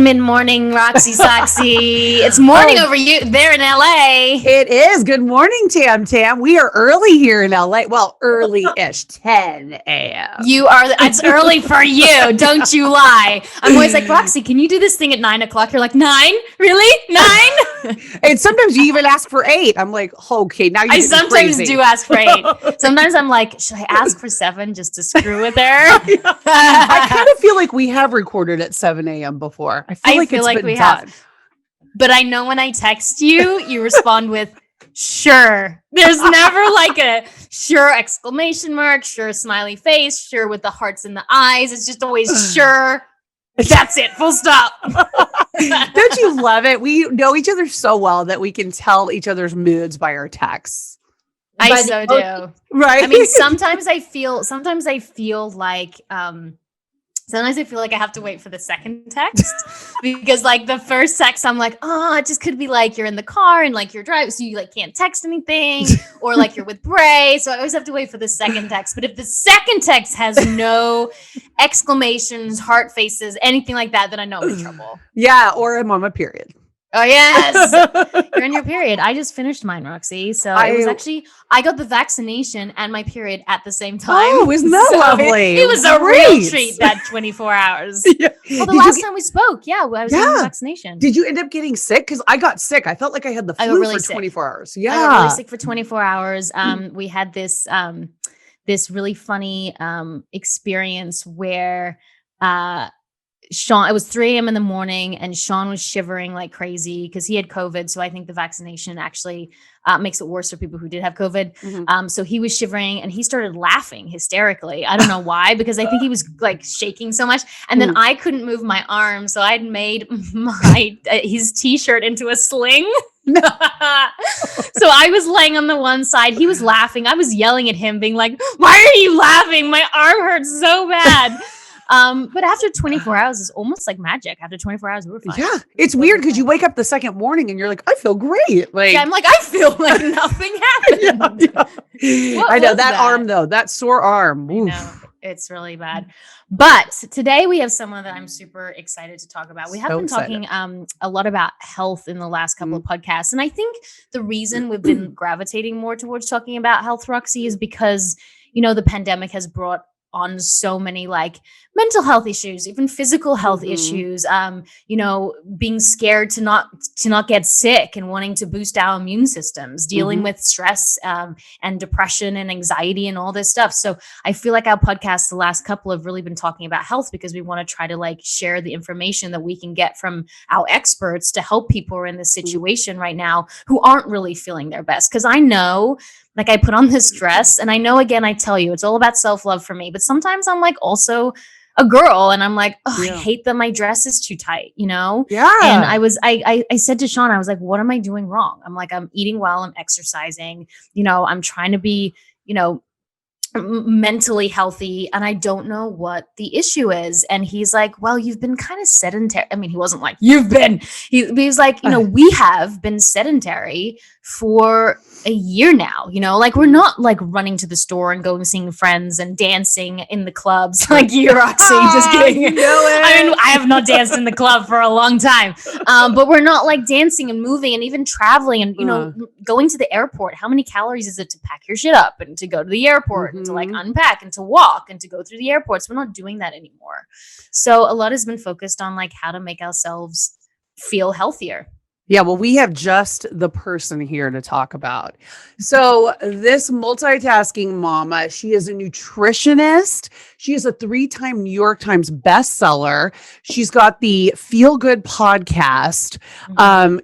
mid-morning, Roxy Soxy. It's morning over you there in LA. It is. Good morning, Tam Tam. We are early here in LA. Well, early-ish, 10 a.m. It's early for you. Don't you lie. I'm always like, Roxy, can you do this thing at 9 o'clock? You're like, 9? Really? 9? And sometimes you even ask for 8. I'm like, okay, now you're sometimes crazy. do ask for 8. Sometimes I'm like, should I ask for 7 just to screw with her? I kind of feel like we have recorded at 7 a.m. before. I feel like we have. But I know when I text you, you respond with sure. There's never like a sure exclamation mark, sure smiley face, sure with the hearts in the eyes. It's just always sure. That's it. Full stop. Don't you love it? We know each other so well that we can tell each other's moods by our texts. I so do. Right. I mean, sometimes I feel like I have to wait for the second text because like the first text, I'm like, oh, it just could be like you're in the car and like you're driving. So you like can't text anything or like you're with Bray. So I always have to wait for the second text. But if the second text has no exclamations, heart faces, anything like that, then I know I'm in trouble. Yeah. Or I'm on my period. Oh, yes. You're in your period. I just finished mine, Roxy. So I got the vaccination and my period at the same time. Oh, isn't that lovely? It was a real treat, that 24 hours. Yeah. Well, the last time we spoke, I was getting the vaccination. Did you end up getting sick? Because I got sick. I felt like I had the flu for 24 hours. Yeah. I got really sick for 24 hours. We had this really funny experience where Sean, it was 3 a.m. in the morning and Sean was shivering like crazy because he had COVID. So I think the vaccination actually makes it worse for people who did have COVID. Mm-hmm. So he was shivering and he started laughing hysterically. I don't know why, because I think he was like shaking so much. And then I couldn't move my arm. So I'd made his t-shirt into a sling. So I was laying on the one side. He was laughing. I was yelling at him being like, why are you laughing? My arm hurts so bad. But after 24 hours, it's almost like magic. After 24 hours, we were fine. Yeah. It's weird because you wake up the second morning and you're like, I feel great. Like, yeah, I'm like, I feel like nothing happened. Yeah. I know that arm though, that sore arm. I know, it's really bad. But today we have someone that I'm super excited to talk about. We have been talking a lot about health in the last couple of podcasts. And I think the reason we've been gravitating more towards talking about health, Roxy, is because, the pandemic has brought on so many like mental health issues, even physical health issues, being scared to not get sick and wanting to boost our immune systems, dealing with stress and depression and anxiety and all this stuff. So I feel like our podcast, the last couple, have really been talking about health because we want to try to like share the information that we can get from our experts to help people who are in this situation right now who aren't really feeling their best. Because I know, like, I put on this dress and I know, again, I tell you, it's all about self-love for me. But sometimes I'm like also a girl and I'm like, I hate that my dress is too tight, Yeah. And I said to Sean, I was like, what am I doing wrong? I'm like, I'm eating well, I'm exercising, I'm trying to be, mentally healthy, and I don't know what the issue is. And he's like, well, you've been kind of sedentary. I mean, he wasn't like, he was like, we have been sedentary for a year now, like we're not like running to the store and going seeing friends and dancing in the clubs like you, Roxy. Just kidding. I mean, I have not danced in the club for a long time, but we're not like dancing and moving and even traveling and going to the airport. How many calories is it to pack your shit up and to go to the airport and to like unpack and to walk and to go through the airports? We're not doing that anymore. So a lot has been focused on like how to make ourselves feel healthier. Yeah, well, we have just the person here to talk about. So this multitasking mama, she is a nutritionist. She is a 3-time New York Times bestseller. She's got the Feel Good podcast.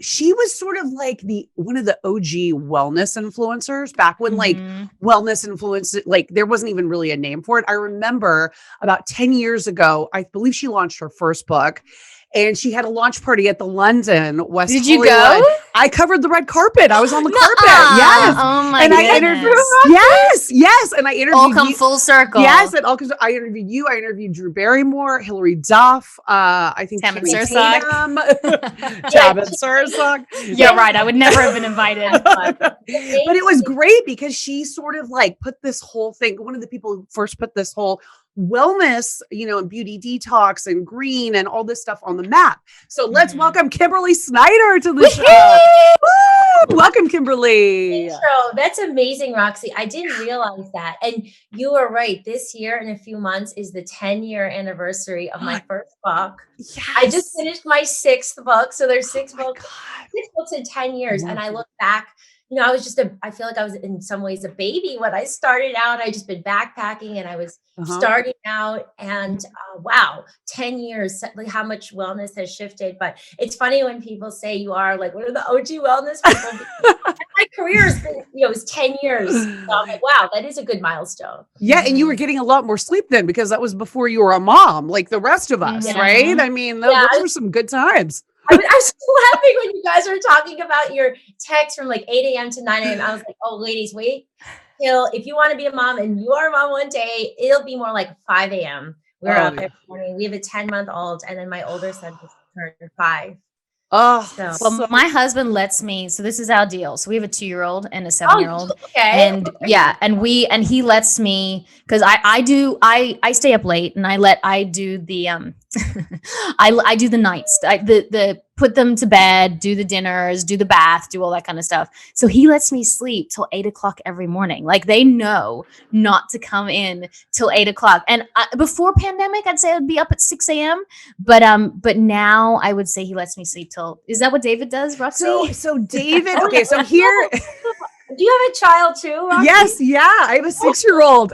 She was sort of like one of the OG wellness influencers back when like wellness influence, like there wasn't even really a name for it. I remember about 10 years ago, I believe she launched her first book. And she had a launch party at the London West Hollywood. Did you go? I covered the red carpet. I was on the carpet. Yes. Oh my goodness. I interviewed, yes. And I interviewed all come full circle. Yes. And I interviewed you. I interviewed Drew Barrymore, Hilary Duff. I think Tam and Sursak. Yeah, right. I would never have been invited. But it was great because she sort of like put this whole thing. One of the people who first put this whole wellness, and beauty detox and green and all this stuff on the map. So let's welcome Kimberly Snyder to the show. Woo! Welcome, Kimberly. Intro. That's amazing, Roxy. I didn't realize that. And you are right. This year, in a few months, is the 10-year anniversary of my first book. Yes. I just finished my 6th book. So there's 6 books. God. 6 books in 10 years. And I look back, I was I feel like I was in some ways a baby when I started out. I just been backpacking and I was starting out, and wow, 10 years, like how much wellness has shifted. But it's funny when people say you are like one of the OG wellness people. My career has been, it's 10 years. So I'm like, wow, that is a good milestone. Yeah. And you were getting a lot more sleep then, because that was before you were a mom, like the rest of us, right? I mean, those were some good times. I was laughing when you guys were talking about your text from like 8 a.m. to 9 a.m. I was like, oh, ladies, wait till if you want to be a mom and you are a mom one day, it'll be more like 5 a.m. We're up every morning. We have a 10-month-old, and then my older son just turned 5. Oh, well, my husband lets me. So this is our deal. So we have a 2-year-old and a 7-year-old, and he lets me, because I stay up late, and I do the I do the nights, the put them to bed, do the dinners, do the bath, do all that kind of stuff. So he lets me sleep till 8 o'clock every morning. Like, they know not to come in till 8 o'clock. And before pandemic, I'd say I'd be up at 6 a.m. But now I would say he lets me sleep till. Is that what David does, Roxy? So David. Okay, so here. Do you have a child too, Roxy? Yes, yeah, I have a 6-year-old.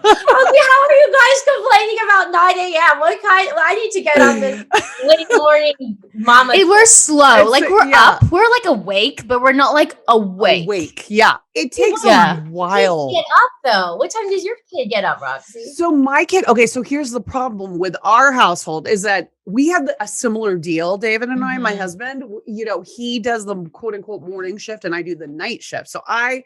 Okay, how are you guys complaining about 9 a.m.? I need to get on this late morning mama. We're slow. We're up. We're like awake, but we're not like awake. Yeah. It takes a while. Get up though. What time does your kid get up, Roxy? So my kid, so here's the problem with our household is that we have a similar deal, David and I, my husband, he does the quote unquote morning shift and I do the night shift. So I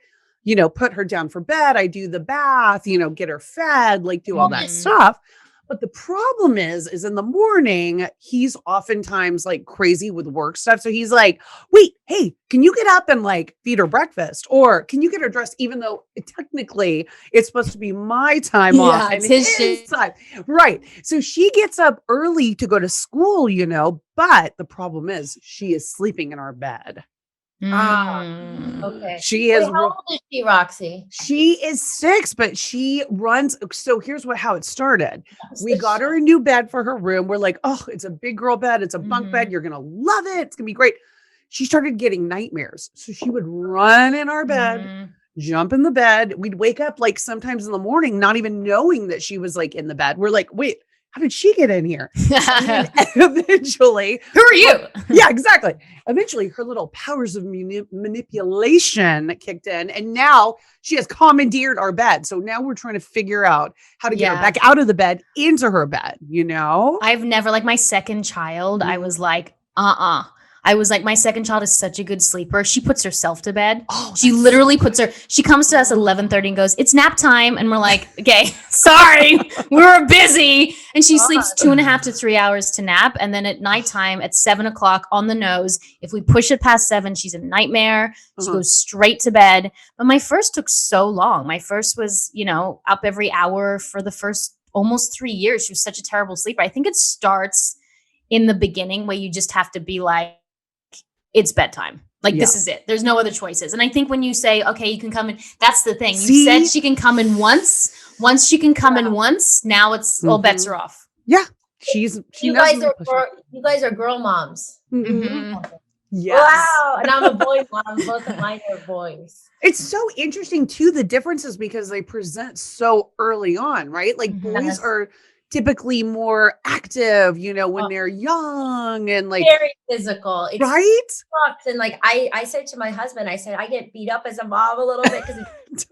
put her down for bed. I do the bath, get her fed, do all that stuff. But the problem is in the morning, he's oftentimes crazy with work stuff. So he's like, wait, hey, can you get up and feed her breakfast? Or can you get her dressed? Even though technically it's supposed to be my time off. It's his time. Right. So she gets up early to go to school, but the problem is she is sleeping in our bed. Okay. She is. How old is she, Roxy? She is 6, but she runs. So here's how it started. We got her a new bed for her room. We're like, oh, it's a big girl bed. It's a bunk bed. You're going to love it. It's going to be great. She started getting nightmares. So she would run in our bed, jump in the bed. We'd wake up sometimes in the morning, not even knowing that she was in the bed. We're like, wait, how did she get in here? And eventually, who are you? Yeah, exactly. Eventually, her little powers of manipulation kicked in, and now she has commandeered our bed. So now we're trying to figure out how to get her back out of the bed into her bed. I've never, my second child, I was like, I was like, my second child is such a good sleeper. She puts herself to bed. She literally she comes to us at 11:30 and goes, it's nap time. And we're like, okay, sorry, we were busy. And she sleeps 2.5 to 3 hours to nap. And then at nighttime at 7 o'clock on the nose, if we push it past 7, she's a nightmare. She goes straight to bed. But my first took so long. My first was, up every hour for the first almost 3 years. She was such a terrible sleeper. I think it starts in the beginning where you just have to be like, it's bedtime. This is it. There's no other choices. And I think when you say, okay, you can come in, that's the thing. You said she can come in once. Once she can come in once, now it's all bets are off. Yeah. You guys are girl moms. Yes. Wow. And I'm a boy mom. Both of mine are boys. It's so interesting too, the differences, because they present so early on, right? Boys are typically more active, when they're young and very physical. It's right. Sucks. And I said to my husband, I said, I get beat up as a mom a little bit because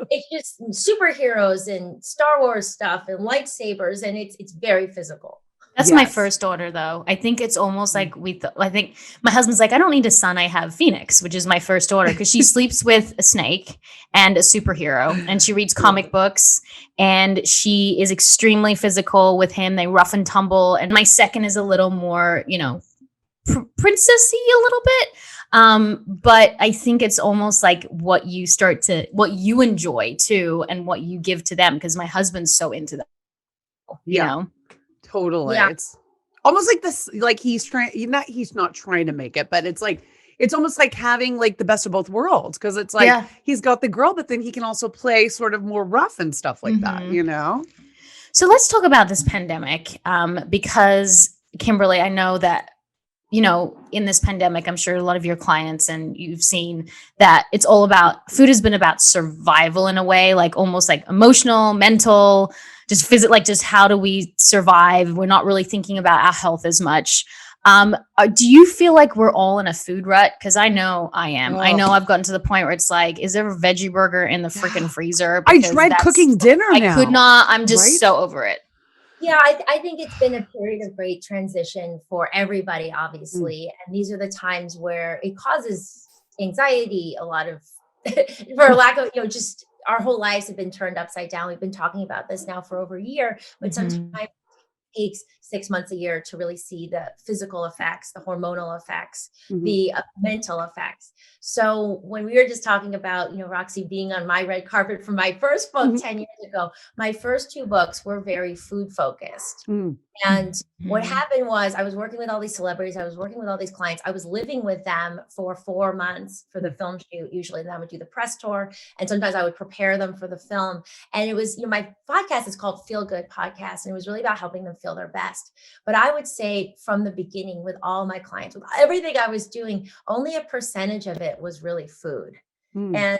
it's just superheroes and Star Wars stuff and lightsabers. And it's very physical. That's my first daughter, though. I think it's almost like I think my husband's like, I don't need a son. I have Phoenix, which is my first daughter, because she sleeps with a snake and a superhero, and she reads comic books, and she is extremely physical with him. They rough and tumble. And my second is a little more, princessy a little bit. But I think it's almost like what you enjoy too, and what you give to them, because my husband's so into that. you know? Totally. Yeah. It's almost like this, like he's not trying to make it, but it's almost like having like the best of both worlds. Cause it's like, he's got the girl, but then he can also play sort of more rough and stuff like that, you know? So let's talk about this pandemic. Because Kimberly, I know that, you know, in this pandemic, I'm sure a lot of your clients and you've seen that it's all about food has been about survival in a way, like almost like emotional, mental, just physical, like just how do we survive? We're not really thinking about our health as much. Do you feel like we're all in a food rut? Because I know I am. I know I've gotten to the point where it's like, is there a veggie burger in the freaking freezer? I tried cooking dinner now. I could not. I'm just so over it. Yeah, I think it's been a period of great transition for everybody, obviously. And these are the times where it causes anxiety, a lot of, for lack of, you know, just our whole lives have been turned upside down. We've been talking about this now for over a year, but sometimes it takes 6 months, a year to really see the physical effects, the hormonal effects, the mental effects. So when we were just talking about, you know, Roxy being on my red carpet for my first book 10 years ago, my first 2 books were very food focused. And what happened was I was working with all these celebrities. I was working with all these clients. I was living with them for 4 months for the film shoot. Usually then I would do the press tour. And sometimes I would prepare them for the film. And it was, you know, my podcast is called Feel Good Podcast. And it was really about helping them feel their best. But I would say from the beginning with all my clients, with everything I was doing, only a percentage of it was really food. And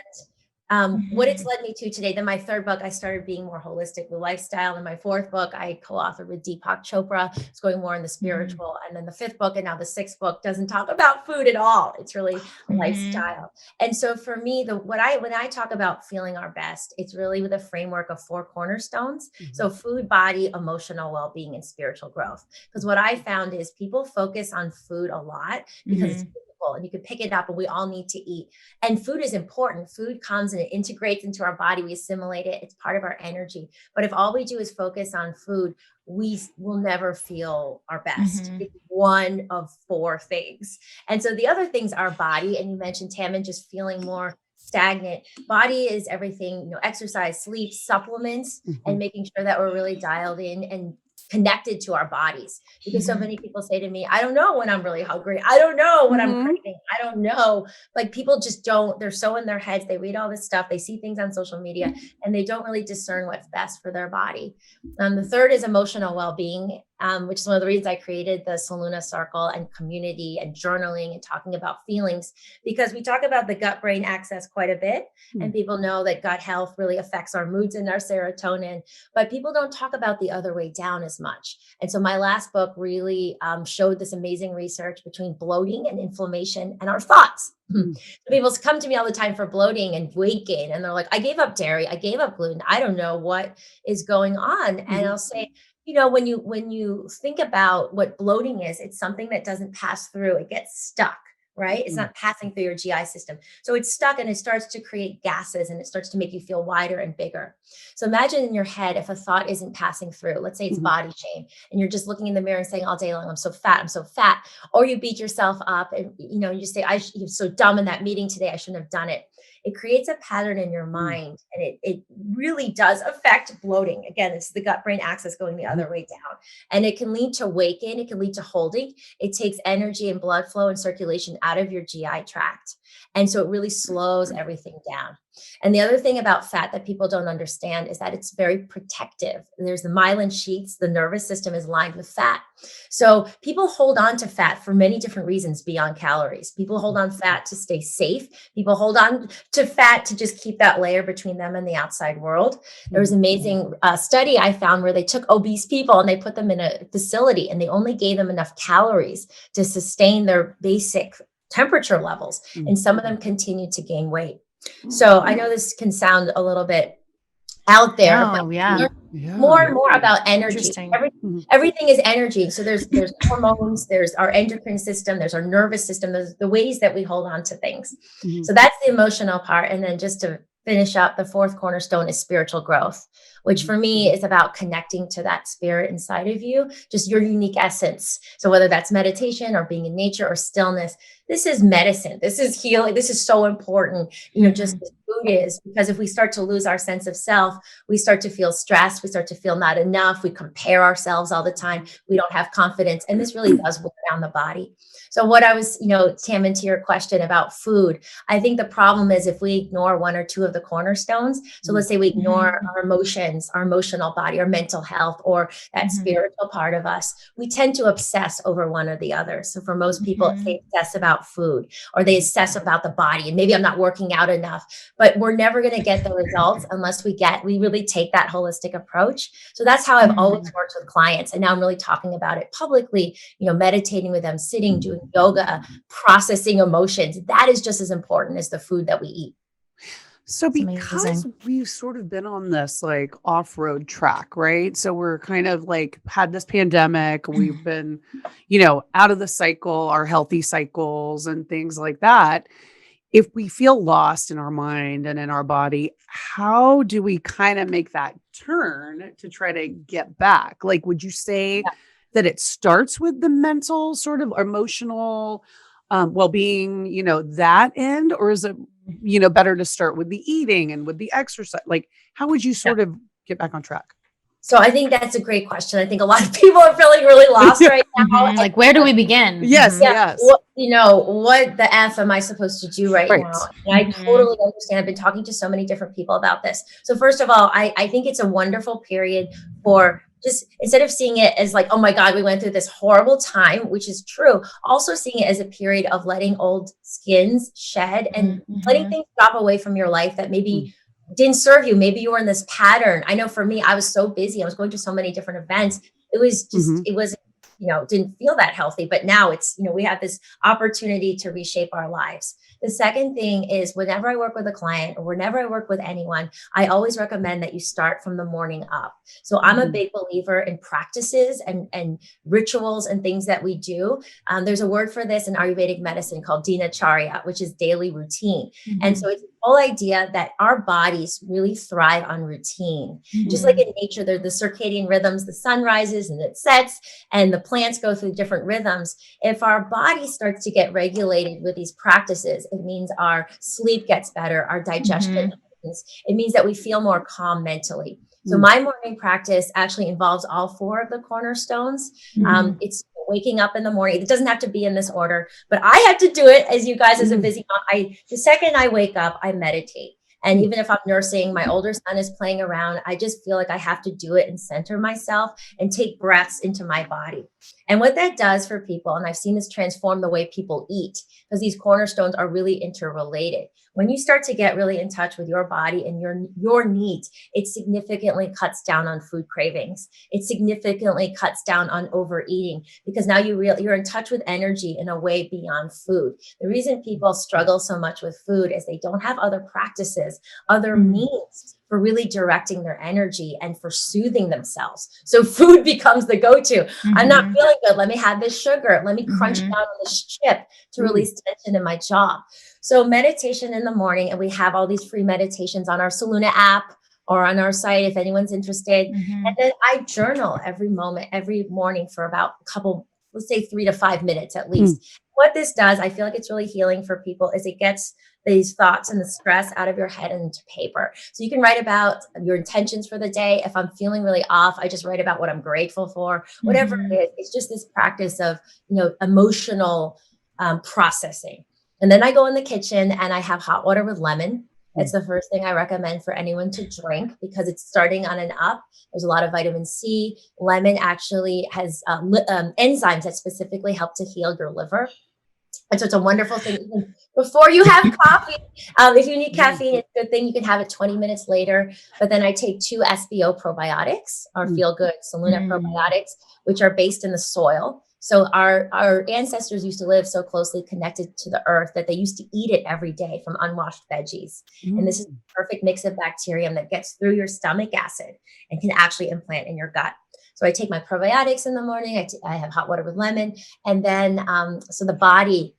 what it's led me to today, then my 3rd book, I started being more holistic with lifestyle. And my 4th book, I co-authored with Deepak Chopra. It's going more in the spiritual. And then the 5th book, and now the 6th book doesn't talk about food at all. It's really lifestyle. And so for me, when I talk about feeling our best, it's really with a framework of 4 cornerstones. So food, body, emotional well-being, and spiritual growth. Because what I found is people focus on food a lot because it's and you can pick it up, and we all need to eat. And food is important. Food comes and it integrates into our body. We assimilate it. It's part of our energy. But if all we do is focus on food, we will never feel our best. It's one of 4 things. And so the other things are body. And you mentioned, Tammin, just feeling more stagnant. Body is everything, you know, exercise, sleep, supplements, and making sure that we're really dialed in and connected to our bodies. Because so many people say to me, I don't know when I'm really hungry. I don't know what I'm craving. I don't know. Like people just don't, they're so in their heads. They read all this stuff. They see things on social media and they don't really discern what's best for their body. The 3rd is emotional well-being, which is one of the reasons I created the Saluna Circle and community and journaling and talking about feelings, because we talk about the gut-brain axis quite a bit. And people know that gut health really affects our moods and our serotonin, but people don't talk about the other way down as much. And so my last book really showed this amazing research between bloating and inflammation and our thoughts. People come to me all the time for bloating and weight gain. And they're like, I gave up dairy. I gave up gluten. I don't know what is going on. And I'll say, you know, when you think about what bloating is, it's something that doesn't pass through. It gets stuck. Right? It's not passing through your GI system. So it's stuck and it starts to create gases and it starts to make you feel wider and bigger. So imagine in your head, if a thought isn't passing through, let's say it's body shame, and you're just looking in the mirror and saying all day long, I'm so fat, I'm so fat. Or you beat yourself up and, you know, you say, you're so dumb in that meeting today. I shouldn't have done it. It creates a pattern in your mind, and it really does affect bloating. Again, it's the gut-brain axis going the other way down, and it can lead to weight gain. It can lead to holding. It takes energy and blood flow and circulation out of your GI tract. And so it really slows everything down. And the other thing about fat that people don't understand is that it's very protective. There's the myelin sheaths, the nervous system is lined with fat. So people hold on to fat for many different reasons beyond calories. People hold on fat to stay safe. People hold on to fat to just keep that layer between them and the outside world. There was an amazing study I found where they took obese people and they put them in a facility and they only gave them enough calories to sustain their basic temperature levels. And some of them continued to gain weight. So I know this can sound a little bit out there, but more and more about energy. Everything is energy. So there's hormones, there's our endocrine system, there's our nervous system, there's the ways that we hold on to things. So that's the emotional part. And then just to finish up, the fourth cornerstone is spiritual growth, which for me is about connecting to that spirit inside of you, just your unique essence. So whether that's meditation or being in nature or stillness, this is medicine. This is healing. This is so important, just as food is, because if we start to lose our sense of self, we start to feel stressed. We start to feel not enough. We compare ourselves all the time. We don't have confidence. And this really does wear down the body. So what I was, Tam, into your question about food, I think the problem is if we ignore one or two of the cornerstones. So let's say we ignore our emotions, our emotional body, our mental health, or that spiritual part of us, we tend to obsess over one or the other. So for most people, they obsess about food or they obsess about the body, and maybe I'm not working out enough, but we're never going to get the results unless we really take that holistic approach. So that's how I've always worked with clients. And now I'm really talking about it publicly, meditating with them, sitting, doing yoga, processing emotions. That is just as important as the food that we eat. So because we've sort of been on this like off-road track, right? So we're kind of like had this pandemic, we've been, out of the cycle, our healthy cycles and things like that. If we feel lost in our mind and in our body, how do we kind of make that turn to try to get back? Like, would you say that it starts with the mental sort of emotional well-being, that end, or is it, better to start with the eating and with the exercise? Like, how would you sort of get back on track? So I think that's a great question. I think a lot of people are feeling really lost right now. Like, where do we begin? Yes. What the F am I supposed to do right now? And I totally understand. I've been talking to so many different people about this. So first of all, I think it's a wonderful period for just, instead of seeing it as like, oh my God, we went through this horrible time, which is true, also seeing it as a period of letting old skins shed and letting things drop away from your life that maybe didn't serve you. Maybe you were in this pattern. I know for me, I was so busy. I was going to so many different events. It was just, it was, didn't feel that healthy, but now it's, we have this opportunity to reshape our lives. The second thing is whenever I work with a client or whenever I work with anyone, I always recommend that you start from the morning up. So I'm a big believer in practices and rituals and things that we do. There's a word for this in Ayurvedic medicine called dinacharya, which is daily routine. And so it's the whole idea that our bodies really thrive on routine. Just like in nature, there's the circadian rhythms, the sun rises and it sets, and the plants go through different rhythms. If our body starts to get regulated with these practices, it means our sleep gets better, our digestion, it means that we feel more calm mentally. So my morning practice actually involves all four of the cornerstones. It's waking up in the morning. It doesn't have to be in this order, but I have to do it as you guys, as a busy mom. The second I wake up, I meditate. And even if I'm nursing, my older son is playing around, I just feel like I have to do it and center myself and take breaths into my body. And what that does for people, and I've seen this transform the way people eat, because these cornerstones are really interrelated. When you start to get really in touch with your body and your needs, it significantly cuts down on food cravings. It significantly cuts down on overeating, because now you're in touch with energy in a way beyond food. The reason people struggle so much with food is they don't have other practices, other means for really directing their energy and for soothing themselves. So food becomes the go-to. I'm not feeling good. Let me have this sugar. Let me crunch down on this chip to release tension in my jaw. So meditation in the morning, and we have all these free meditations on our Saluna app or on our site if anyone's interested. And then I journal every morning for about a couple, let's say 3 to 5 minutes at least. What this does, I feel like it's really healing for people, is it gets these thoughts and the stress out of your head and into paper. So you can write about your intentions for the day. If I'm feeling really off, I just write about what I'm grateful for, whatever it is. It's just this practice of, emotional processing. And then I go in the kitchen and I have hot water with lemon. It's the first thing I recommend for anyone to drink, because it's starting on an up. There's a lot of vitamin C. Lemon actually has enzymes that specifically help to heal your liver. And so it's a wonderful thing. Even before you have coffee, if you need caffeine, it's a good thing. You can have it 20 minutes later. But then I take 2 SBO probiotics, our Feel Good Saluna probiotics, which are based in the soil. So our ancestors used to live so closely connected to the earth that they used to eat it every day from unwashed veggies. And this is the perfect mix of bacterium that gets through your stomach acid and can actually implant in your gut. So I take my probiotics in the morning. I have hot water with lemon. And then, so the body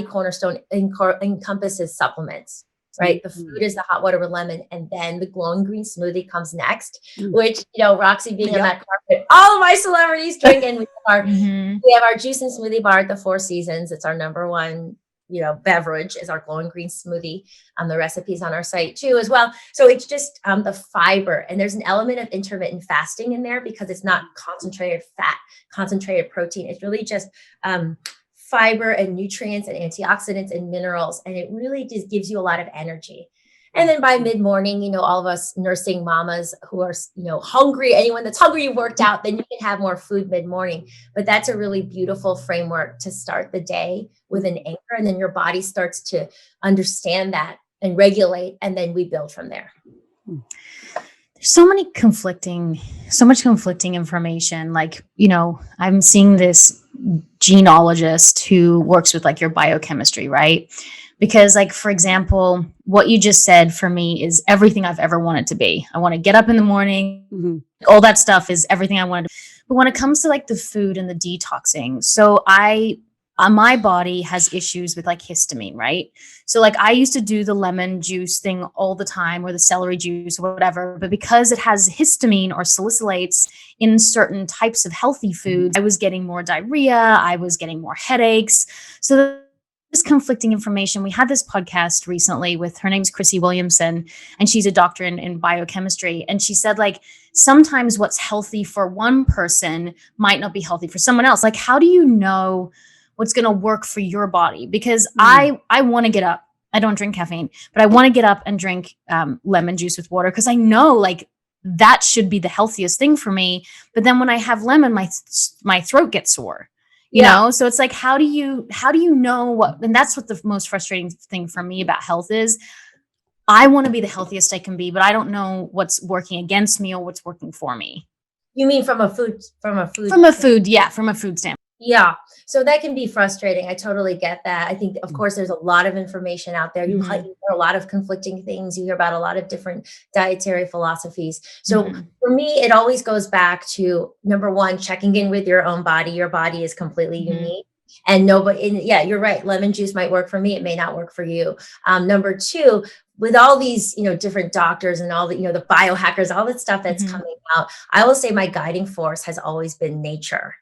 cornerstone encompasses supplements. right? The food is the hot water with lemon, and then the glowing green smoothie comes next, which, Roxy being on that carpet, all of my celebrities drinking. We have our juice and smoothie bar at the Four Seasons. It's our number one, beverage is our glowing green smoothie. The recipe's on our site too as well. So it's just the fiber, and there's an element of intermittent fasting in there because it's not concentrated fat, concentrated protein. It's really just fiber and nutrients and antioxidants and minerals. And it really just gives you a lot of energy. And then by mid-morning, all of us nursing mamas who are, hungry, anyone that's hungry, you worked out, then you can have more food mid-morning. But that's a really beautiful framework to start the day with an anchor. And then your body starts to understand that and regulate. And then we build from there. There's so much conflicting information. Like, I'm seeing this genealogist who works with like your biochemistry, right? Because like, for example, what you just said for me is everything I've ever wanted to be. I want to get up in the morning. All that stuff is everything I wanted. But when it comes to like the food and the detoxing, so my body has issues with like histamine, right? So like I used to do the lemon juice thing all the time, or the celery juice or whatever, but because it has histamine or salicylates in certain types of healthy foods, I was getting more diarrhea, I was getting more headaches. So this conflicting information. We had this podcast recently with, her name's Chrissy Williamson, and she's a doctor in biochemistry. And she said like, sometimes what's healthy for one person might not be healthy for someone else. Like, how do you know what's going to work for your body? Because I want to get up. I don't drink caffeine, but I want to get up and drink lemon juice with water, because I know like that should be the healthiest thing for me. But then when I have lemon, my throat gets sore. You know, so it's like, how do you know what? And that's what the most frustrating thing for me about health is. I want to be the healthiest I can be, but I don't know what's working against me or what's working for me. You mean from a food standpoint. Yeah. So that can be frustrating. I totally get that. I think, of course, there's a lot of information out there. You hear a lot of conflicting things. You hear about a lot of different dietary philosophies. So for me, it always goes back to, number one, checking in with your own body. Your body is completely unique. And you're right. Lemon juice might work for me. It may not work for you. Number two, with all these, different doctors and all the, the biohackers, all that stuff that's coming out, I will say my guiding force has always been nature.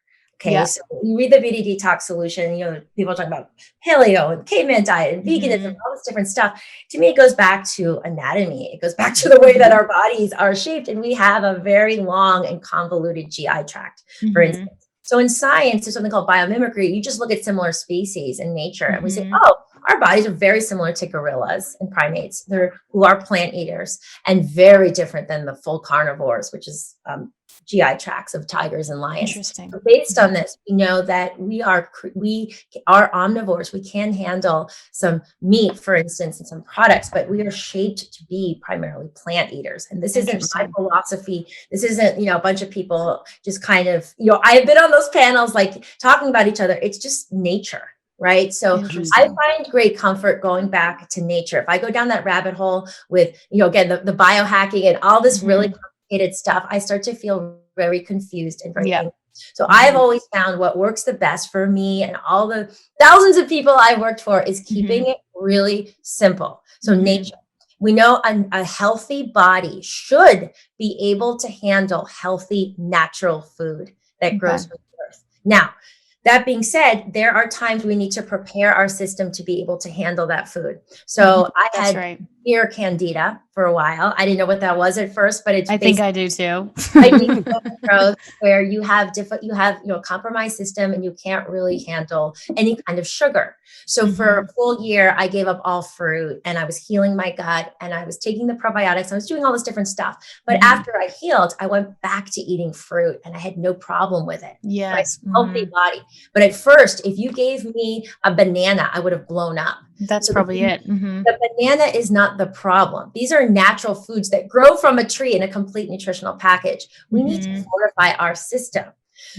Okay. So you read the Beauty Detox Solution, people are talking about paleo and caveman diet and veganism, all this different stuff. To me, it goes back to anatomy. It goes back to the way that our bodies are shaped. And we have a very long and convoluted GI tract, for instance. So in science, there's something called biomimicry. You just look at similar species in nature and we say, our bodies are very similar to gorillas and primates who are plant eaters, and very different than the full carnivores, which is GI tracts of tigers and lions. Interesting. So based on this, we know that we are omnivores. We can handle some meat, for instance, and some products, but we are shaped to be primarily plant eaters. And this isn't my philosophy. This isn't, a bunch of people just kind of, I've been on those panels like talking about each other. It's just nature. Right. So I find great comfort going back to nature. If I go down that rabbit hole with, again, the biohacking and all this really complicated stuff, I start to feel very confused and very angry. So I've always found what works the best for me and all the thousands of people I've worked for is keeping it really simple. So nature. We know a healthy body should be able to handle healthy, natural food that grows from the earth. Now, that being said, there are times we need to prepare our system to be able to handle that food. So I had ear candida for a while. I didn't know what that was at first, but I think I do too. Growth where you have compromised system and you can't really handle any kind of sugar. So for a full year, I gave up all fruit and I was healing my gut and I was taking the probiotics. I was doing all this different stuff. But after I healed, I went back to eating fruit and I had no problem with it. Yes. Healthy body. But at first, if you gave me a banana, I would have blown up. That's probably it. The banana is not the problem. These are natural foods that grow from a tree in a complete nutritional package. We need to fortify our system.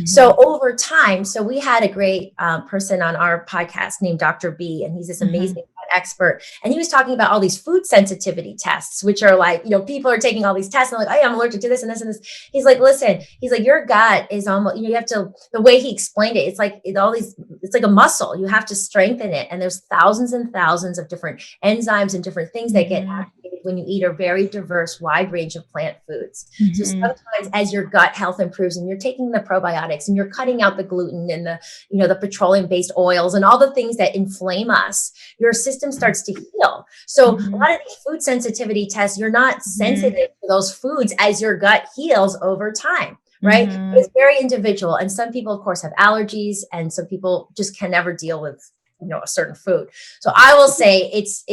So over time, we had a great person on our podcast named Dr. B, and he's this amazing expert, and he was talking about all these food sensitivity tests, which are like, people are taking all these tests and like, oh, I'm allergic to this and this and this. He's like, listen, your gut is almost, you have to, the way he explained it, it's like it's like a muscle. You have to strengthen it. And there's thousands and thousands of different enzymes and different things that get activated when you eat a very diverse, wide range of plant foods. So sometimes as your gut health improves and you're taking the probiotics and you're cutting out the gluten and the petroleum-based oils and all the things that inflame us, your system starts to heal. So a lot of these food sensitivity tests, you're not sensitive to those foods as your gut heals over time. Right. It's very individual. And some people, of course, have allergies, and some people just can never deal with, a certain food. So I will say it's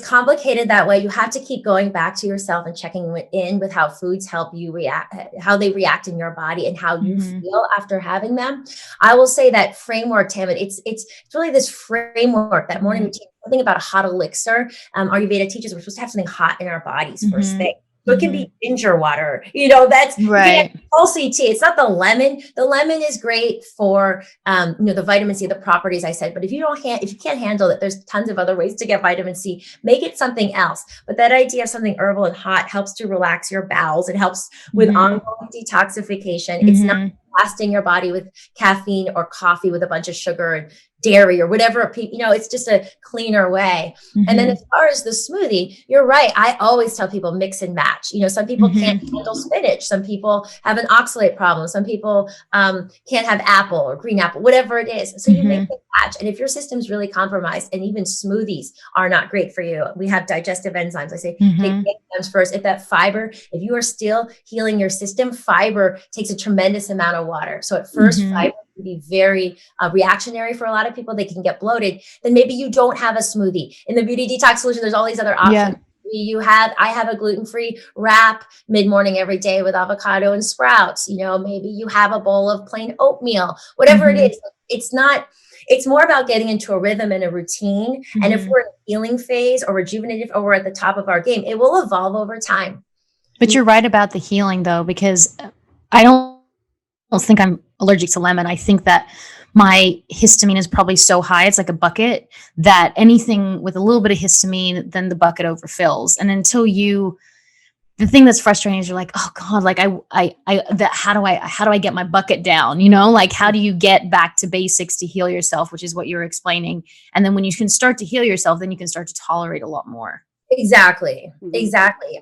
complicated that way. You have to keep going back to yourself and checking in with how foods help you react, how they react in your body and how you feel after having them. I will say that framework, Tammy, it's really this framework, that morning routine, something about a hot elixir. Ayurveda teaches we're supposed to have something hot in our bodies first thing. So it can be ginger water, that's right. Tulsi tea. It's not the lemon. The lemon is great for, the vitamin C, the properties I said, but if you can't handle it, there's tons of other ways to get vitamin C. Make it something else. But that idea of something herbal and hot helps to relax your bowels. It helps with ongoing detoxification. It's not blasting your body with caffeine or coffee with a bunch of sugar and dairy or whatever, it's just a cleaner way. And then as far as the smoothie, you're right. I always tell people mix and match. Some people can't handle spinach. Some people have an oxalate problem. Some people can't have apple or green apple, whatever it is. So you mix and match. And if your system's really compromised, and even smoothies are not great for you, we have digestive enzymes. I say take enzymes first. If you are still healing your system, fiber takes a tremendous amount of water. So at first, fiber can be very reactionary for a lot of people. They can get bloated. Then maybe you don't have a smoothie. In the Beauty Detox Solution, there's all these other options. I have a gluten-free wrap mid-morning every day with avocado and sprouts. Maybe you have a bowl of plain oatmeal, whatever it is. It's more about getting into a rhythm and a routine. And if we're in a healing phase or rejuvenative, or we're at the top of our game, it will evolve over time. But you're right about the healing though, because I don't think I'm allergic to lemon. I think that my histamine is probably so high, it's like a bucket, that anything with a little bit of histamine, then the bucket overfills. And until the thing that's frustrating is you're like, oh God, like how do I get my bucket down? Like how do you get back to basics to heal yourself, which is what you were explaining. And then when you can start to heal yourself, then you can start to tolerate a lot more. Exactly.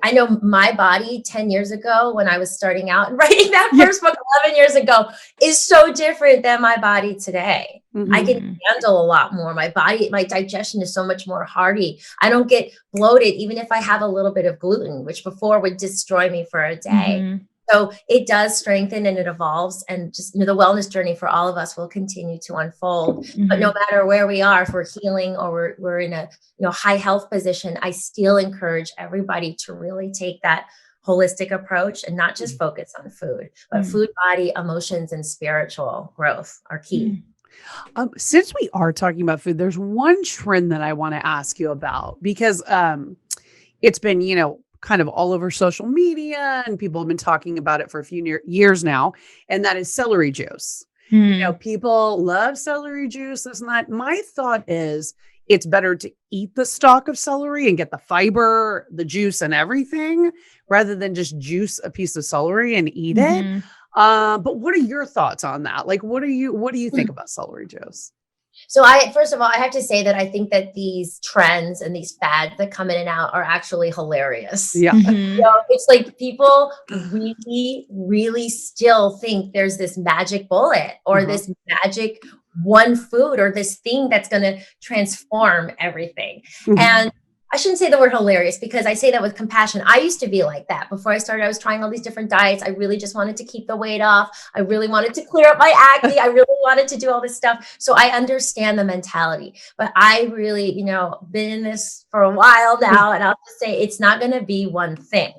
I know my body 10 years ago when I was starting out and writing that first book 11 years ago is so different than my body today. I can handle a lot more. My digestion is so much more hearty. I don't get bloated even if I have a little bit of gluten, which before would destroy me for a day. So it does strengthen and it evolves, and just the wellness journey for all of us will continue to unfold. But no matter where we are, if we're healing or we're in a high health position, I still encourage everybody to really take that holistic approach and not just focus on food, but food, body, emotions, and spiritual growth are key. Since we are talking about food, there's one trend that I want to ask you about, because it's been, kind of all over social media and people have been talking about it for a few years now. And that is celery juice. People love celery juice. That's not, my thought is it's better to eat the stalk of celery and get the fiber, the juice and everything, rather than just juice a piece of celery and eat it. But what are your thoughts on that? Like, what do you think about celery juice? So first of all, I have to say that I think that these trends and these fads that come in and out are actually hilarious. Yeah. It's like people really, really still think there's this magic bullet or this magic one food or this thing that's going to transform everything. And I shouldn't say the word hilarious, because I say that with compassion. I used to be like that. Before I started, I was trying all these different diets. I really just wanted to keep the weight off. I really wanted to clear up my acne. I really wanted to do all this stuff. So I understand the mentality, but I really, been in this for a while now. And I'll just say it's not going to be one thing.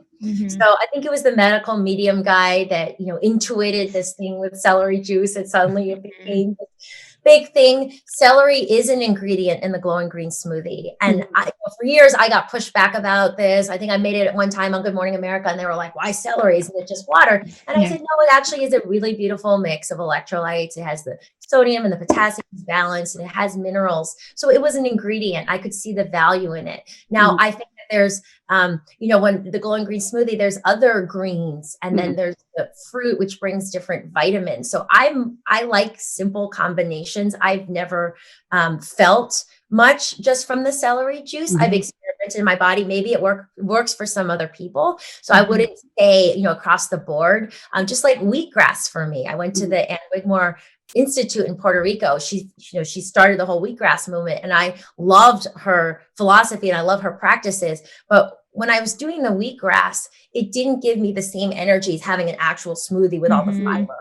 So I think it was the medical medium guy that, intuited this thing with celery juice, and suddenly it became big thing. Celery is an ingredient in the Glowing Green smoothie. And for years, I got pushed back about this. I think I made it at one time on Good Morning America, and they were like, why celery? Isn't it just water? And I said, no, it actually is a really beautiful mix of electrolytes. It has the sodium and the potassium is balanced, and it has minerals. So it was an ingredient. I could see the value in it. Now, I think that there's, when the Glowing Green smoothie, there's other greens, and then there's the fruit, which brings different vitamins. So I like simple combinations. I've never felt much just from the celery juice. I've experimented in my body. Maybe it works for some other people. So I wouldn't say, across the board, just like wheatgrass for me. I went to the Anna Wigmore Institute in Puerto Rico. She started the whole wheatgrass movement, and I loved her philosophy and I love her practices. But when I was doing the wheatgrass, it didn't give me the same energy as having an actual smoothie with all the fiber,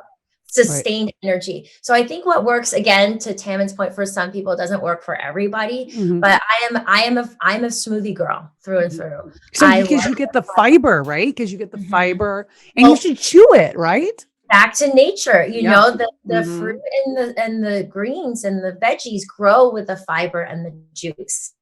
sustained energy. So I think what works, again, to Taman's point, for some people, it doesn't work for everybody. But I'm a smoothie girl through and through. So because you get the fiber, right? Because you get the fiber, and you should chew it, right? Back to nature, the fruit and the greens and the veggies grow with the fiber and the juice.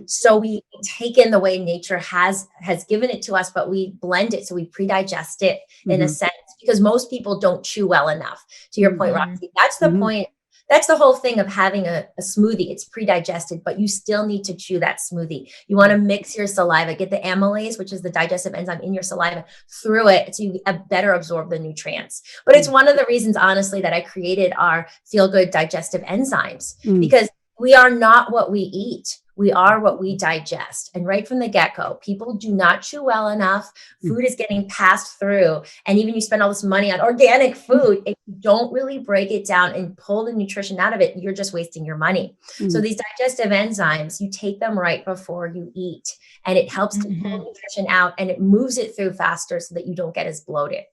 So we take in the way nature has given it to us, but we blend it. So we pre-digest it in a sense, because most people don't chew well enough. To your point, Roxy, that's the point. That's the whole thing of having a smoothie. It's pre-digested, but you still need to chew that smoothie. You want to mix your saliva, get the amylase, which is the digestive enzyme in your saliva, through it so you better absorb the nutrients. But it's one of the reasons, honestly, that I created our Feel Good digestive enzymes, because we are not what we eat. We are what we digest. And right from the get-go, people do not chew well enough. Food is getting passed through. And even you spend all this money on organic food, if you don't really break it down and pull the nutrition out of it, you're just wasting your money. So these digestive enzymes, you take them right before you eat, and it helps to pull nutrition out, and it moves it through faster so that you don't get as bloated.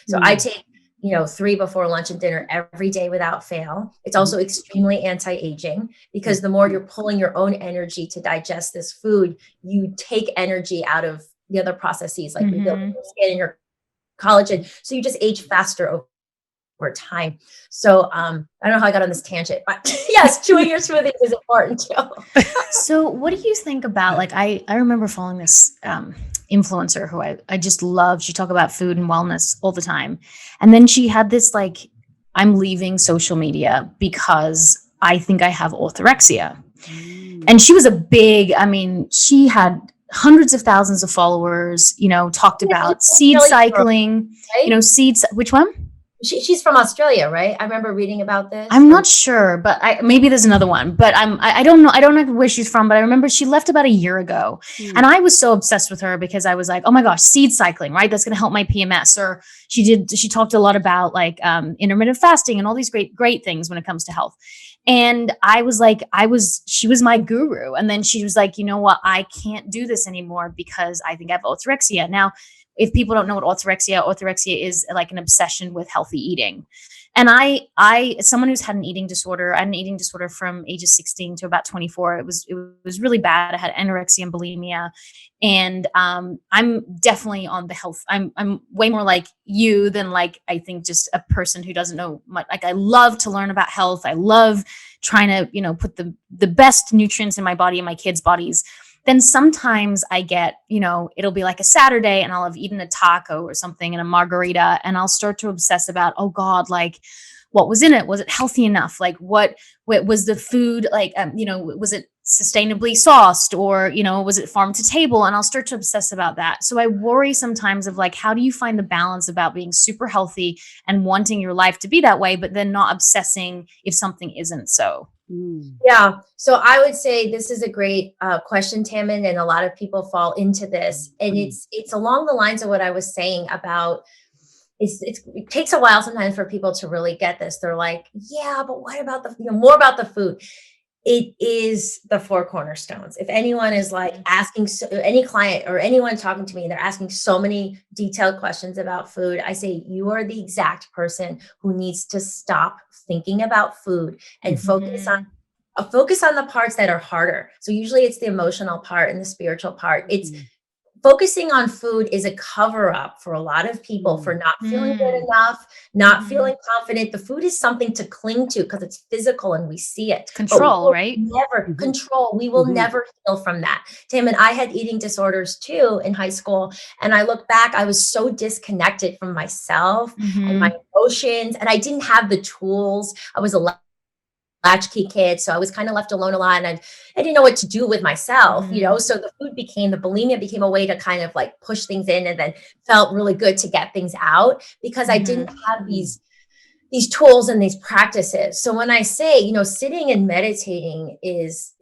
So I take 3 before lunch and dinner every day without fail. It's also extremely anti-aging, because the more you're pulling your own energy to digest this food, you take energy out of the other processes, like rebuilding your skin and your collagen. So you just age faster over time. So I don't know how I got on this tangent, but yes, chewing your smoothies is important too. So what do you think about, like, I remember following this influencer who I just love. She talked about food and wellness all the time. And then she had this, like, I'm leaving social media because I think I have orthorexia. And she was she had hundreds of thousands of followers, talked about seed cycling, right? Which one? She's from Australia, right? I remember reading about this. I'm not sure, but maybe there's another one, but I don't know. I don't know where she's from, but I remember she left about a year ago, and I was so obsessed with her because I was like, oh my gosh, seed cycling, right? That's going to help my PMS. Or she talked a lot about like intermittent fasting and all these great things when it comes to health. And I was like, she was my guru. And then she was like, you know what? I can't do this anymore because I think I have orthorexia. Now, if people don't know what orthorexia is, like an obsession with healthy eating. And I, as someone who's had an eating disorder, I had an eating disorder from ages 16 to about 24. It was really bad. I had anorexia and bulimia, and I'm definitely on the health. I'm way more like you than like, I think, just a person who doesn't know much. Like, I love to learn about health. I love trying to, put the best nutrients in my body and my kids' bodies. Then sometimes I get, it'll be like a Saturday and I'll have eaten a taco or something and a margarita, and I'll start to obsess about, oh God, like, what was in it? Was it healthy enough? Like, what was the food like? Was it sustainably sauced, or was it farm to table? And I'll start to obsess about that. So I worry sometimes of like, how do you find the balance about being super healthy and wanting your life to be that way, but then not obsessing if something isn't so? Yeah. So I would say this is a great question, Taman, and a lot of people fall into this. And it's along the lines of what I was saying about it takes a while sometimes for people to really get this. They're like, yeah, but what about more about the food? It is the 4 cornerstones. If anyone is like asking any client or anyone talking to me, they're asking so many detailed questions about food, I say, you are the exact person who needs to stop thinking about food and focus on the parts that are harder. So usually it's the emotional part and the spiritual part. It's focusing on food is a cover up for a lot of people for not feeling good enough, not feeling confident. The food is something to cling to because it's physical and we see it. Control, right? Never control. We will never heal from that. Tam, and I had eating disorders too in high school. And I look back, I was so disconnected from myself and my emotions, and I didn't have the tools. I was a latchkey kid, so I was kind of left alone a lot, and I didn't know what to do with myself, you know. So the bulimia became a way to kind of like push things in, and then felt really good to get things out because I didn't have these tools and these practices. So when I say, you know, sitting and meditating is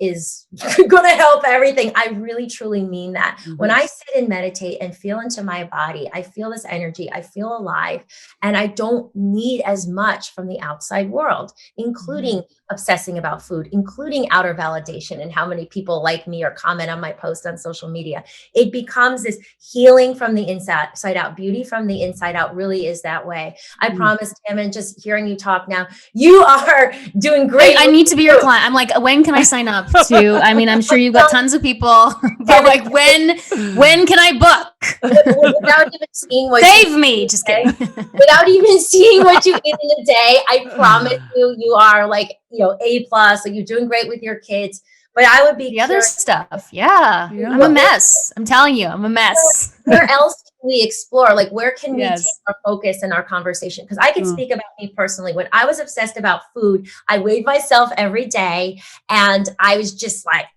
going to help everything, I really truly mean that. When I sit and meditate and feel into my body, I feel this energy, I feel alive, and I don't need as much from the outside world, including obsessing about food, including outer validation and how many people like me or comment on my post on social media. It becomes this healing from the inside out. Beauty from the inside out really is that way. I promise, Tim, and just hearing you talk now, you are doing great. I need to be your client. I'm like, when can I sign up to? I mean, I'm sure you've got tons of people, but like, when can I book? Without even seeing what save me, just kidding. Without even seeing what you eat in a day, I promise you are like, you know, A+. Like you're doing great with your kids. But I would be the other stuff. Yeah. I'm a mess. I'm telling you, I'm a mess. Where else can we explore? Like, where can we take our focus in our conversation? Because I can speak about me personally. When I was obsessed about food, I weighed myself every day and I was just like,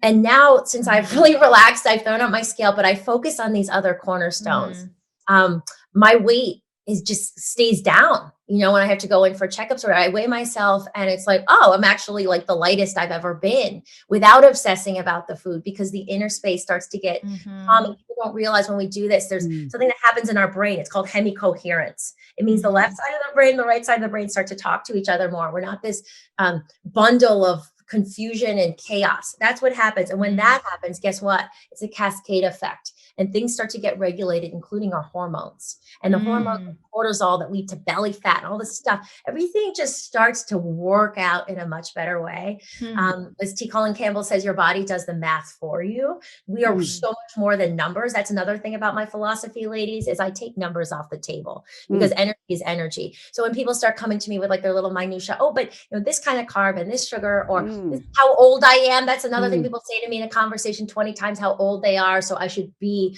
And now, since I've really relaxed, I've thrown up my scale, but I focus on these other cornerstones. My weight just stays down. You know, when I have to go in for checkups or I weigh myself and it's like, oh, I'm actually like the lightest I've ever been without obsessing about the food, because the inner space starts to get calm. And people don't realize when we do this, there's something that happens in our brain. It's called hemicoherence. It means the left side of the brain, the right side of the brain start to talk to each other more. We're not this bundle of confusion and chaos. That's what happens. And when that happens, guess what? It's a cascade effect. And things start to get regulated, including our hormones. And the hormones, cortisol that lead to belly fat and all this stuff, everything just starts to work out in a much better way. As T. Colin Campbell says, your body does the math for you. We are so much more than numbers. That's another thing about my philosophy, ladies, is I take numbers off the table because energy is energy. So when people start coming to me with like their little minutia, oh, but you know, this kind of carb and this sugar, or this, how old I am. That's another thing people say to me in a conversation 20 times, how old they are. So I should be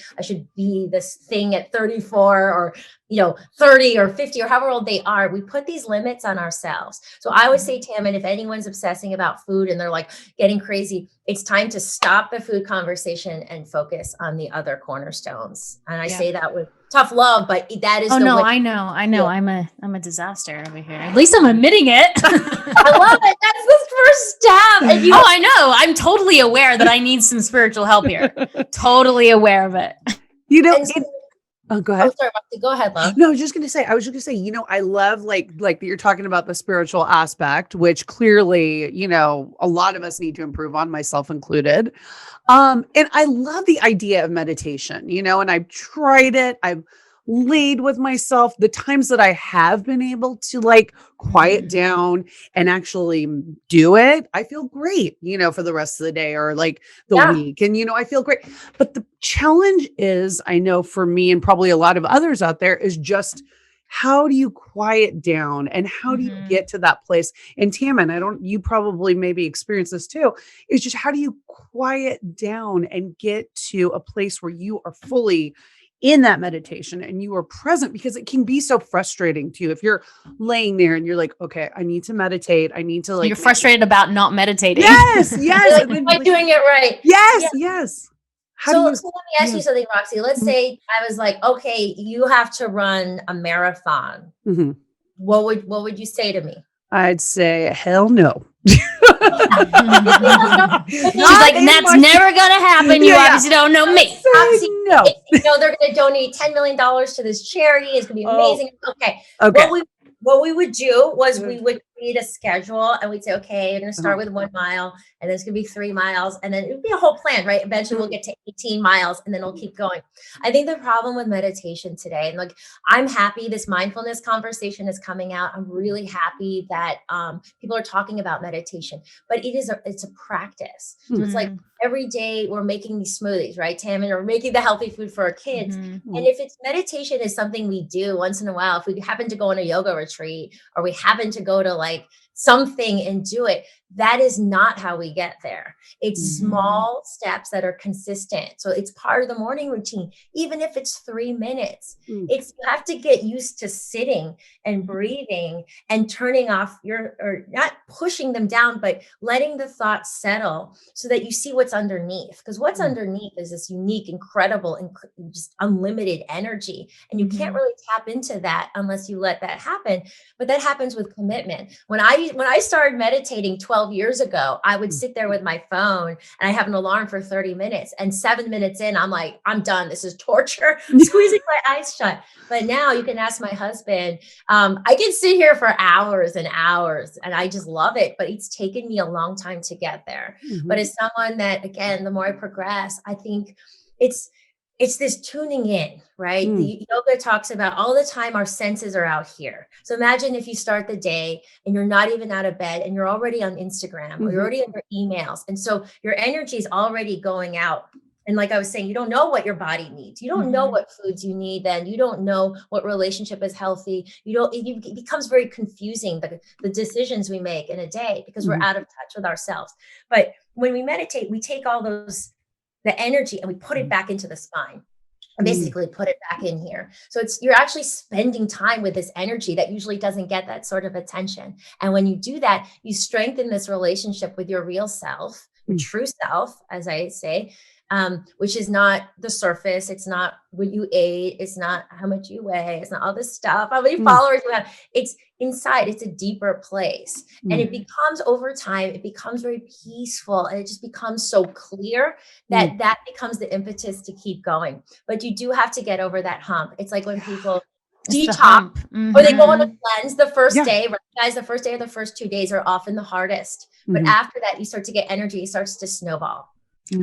this thing at 34 or, you know, 30 or 50 or however old they are. We put these limits on ourselves. So I always say, Tammin, if anyone's obsessing about food and they're like getting crazy, it's time to stop the food conversation and focus on the other cornerstones. And I say that with tough love, but that is I know. Yeah. I'm a disaster over here. At least I'm admitting it. I love it. That's the first step. And I know. I'm totally aware that I need some spiritual help here. Totally aware of it. You know, go ahead. Oh, sorry, go ahead, love. No, I was just going to say, you know, I love like that you're talking about the spiritual aspect, which clearly, you know, a lot of us need to improve on, myself included. And I love the idea of meditation, you know, and I've tried it. I've laid with myself. The times that I have been able to like quiet down and actually do it, I feel great, you know, for the rest of the day or like the week. And, you know, I feel great. But the challenge is, I know for me and probably a lot of others out there, is just how do you quiet down and how do you get to that place? And Tammin, you probably maybe experience this too, is just how do you quiet down and get to a place where you are fully in that meditation and you are present, because it can be so frustrating to you if you're laying there and you're like, okay, I need to meditate. I need to like, you're frustrated about not meditating. Yes. Yes. Am I doing it right? Yes. Yes. So let me ask you something, Roxy. Let's say I was like, okay, you have to run a marathon. What would you say to me? I'd say, hell no. She's like, that's never gonna happen. You obviously don't know me. Roxy, no. You know, they're gonna donate $10 million to this charity. It's gonna be amazing. Okay. What we would do was we would create a schedule and we'd say, okay, we're going to start with 1 mile and then it's going to be 3 miles. And then it'd be a whole plan, right? Eventually we'll get to 18 miles and then we'll keep going. I think the problem with meditation today, and like, I'm happy this mindfulness conversation is coming out. I'm really happy that people are talking about meditation, but it's a practice. So it's like every day we're making these smoothies, right, Tam? And we're making the healthy food for our kids. And if it's meditation is something we do once in a while, if we happen to go on a yoga retreat or we happen to go to like something and do it, that is not how we get there. It's small steps that are consistent. So it's part of the morning routine, even if it's 3 minutes. You have to get used to sitting and breathing and turning off or not pushing them down, but letting the thoughts settle so that you see what's underneath. Because what's underneath is this unique, incredible, and just unlimited energy. And you can't really tap into that unless you let that happen. But that happens with commitment. When I started meditating 12 years ago, I would sit there with my phone and I have an alarm for 30 minutes. And 7 minutes in, I'm like, I'm done. This is torture. Squeezing my eyes shut. But now you can ask my husband. I can sit here for hours and hours and I just love it. But it's taken me a long time to get there. But as someone that, again, the more I progress, I think it's this tuning in, right? The yoga talks about all the time our senses are out here. So imagine if you start the day and you're not even out of bed and you're already on Instagram or you're already on your emails. And so your energy is already going out. And like I was saying, you don't know what your body needs. You don't know what foods you need then. You don't know what relationship is healthy. It becomes very confusing, the decisions we make in a day because we're out of touch with ourselves. But when we meditate, we take all the energy and we put it back into the spine and basically put it back in here. So you're actually spending time with this energy that usually doesn't get that sort of attention. And when you do that, you strengthen this relationship with your real self, your true self, as I say, which is not the surface. It's not what you ate. It's not how much you weigh. It's not all this stuff, how many followers you have. It's inside. It's a deeper place. And it becomes over time, it becomes very peaceful. And it just becomes so clear that becomes the impetus to keep going. But you do have to get over that hump. It's like when people detox or they go on a cleanse the first day, right, guys? The first day or the first 2 days are often the hardest. But after that, you start to get energy. It starts to snowball.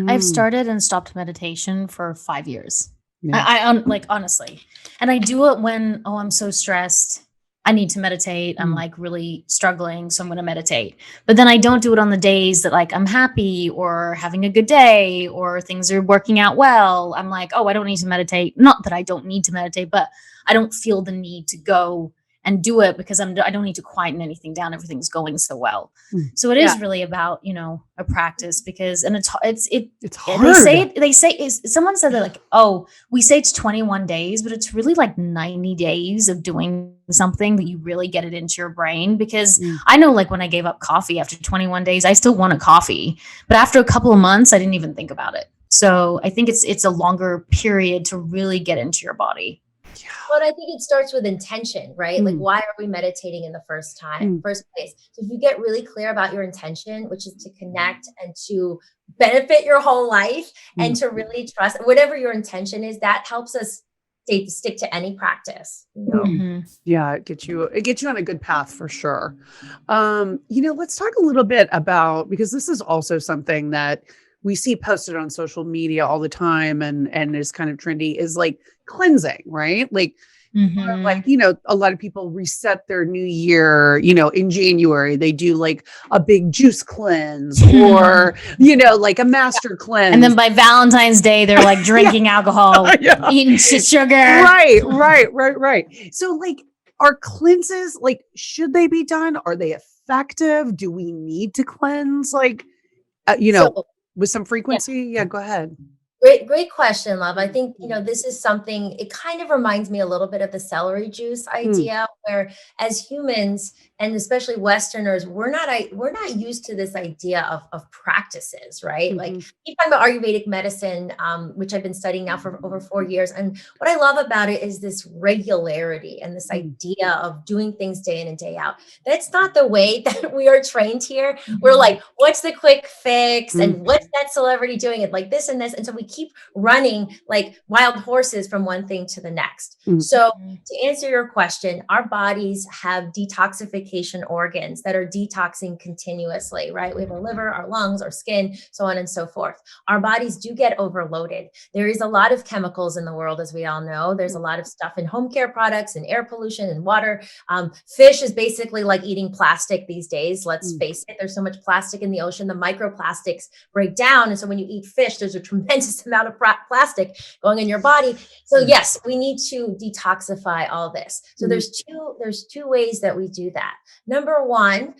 I've started and stopped meditation for 5 years. I like, honestly, and I do it when, I'm so stressed. I need to meditate. I'm like really struggling. So I'm going to meditate, but then I don't do it on the days that like I'm happy or having a good day or things are working out well. I'm like, I don't need to meditate. Not that I don't need to meditate, but I don't feel the need to go and do it because I don't need to quieten anything down. Everything's going so well. So it is really about, a practice because, and it's hard. They say someone said that like, we say it's 21 days, but it's really like 90 days of doing something that you really get it into your brain. Because I know like when I gave up coffee after 21 days, I still want a coffee, but after a couple of months, I didn't even think about it. So I think it's a longer period to really get into your body. Well, I think it starts with intention, right? Like, why are we meditating in the first place? So if you get really clear about your intention, which is to connect and to benefit your whole life and to really trust whatever your intention is, that helps us stick to any practice. Yeah, it gets you on a good path for sure. Let's talk a little bit about, because this is also something that we see posted on social media all the time and is kind of trendy, is like cleansing, right? Like, like, a lot of people reset their new year, in January, they do like a big juice cleanse or, like a master cleanse. And then by Valentine's Day, they're like drinking alcohol, eating sugar. Right. So like, are cleanses, like, should they be done? Are they effective? Do we need to cleanse? Like, with some frequency? Yeah, go ahead. Great question, love. I think, this is something, it kind of reminds me a little bit of the celery juice idea, where as humans, and especially Westerners, we're not used to this idea of practices, right? Like keep talking about Ayurvedic medicine, which I've been studying now for over 4 years. And what I love about it is this regularity and this idea of doing things day in and day out. That's not the way that we are trained here. We're like, what's the quick fix? And what's that celebrity doing it like this and this? And so we keep running like wild horses from one thing to the next. Mm. So to answer your question, our bodies have detoxification organs that are detoxing continuously, right? We have our liver, our lungs, our skin, so on and so forth. Our bodies do get overloaded. There is a lot of chemicals in the world, as we all know. There's a lot of stuff in home care products and air pollution and water. Fish is basically like eating plastic these days. Let's face it, there's so much plastic in the ocean. The microplastics break down. And so when you eat fish, there's a tremendous amount of plastic going in your body. So yes, we need to detoxify all this. So there's two ways that we do that. Number one,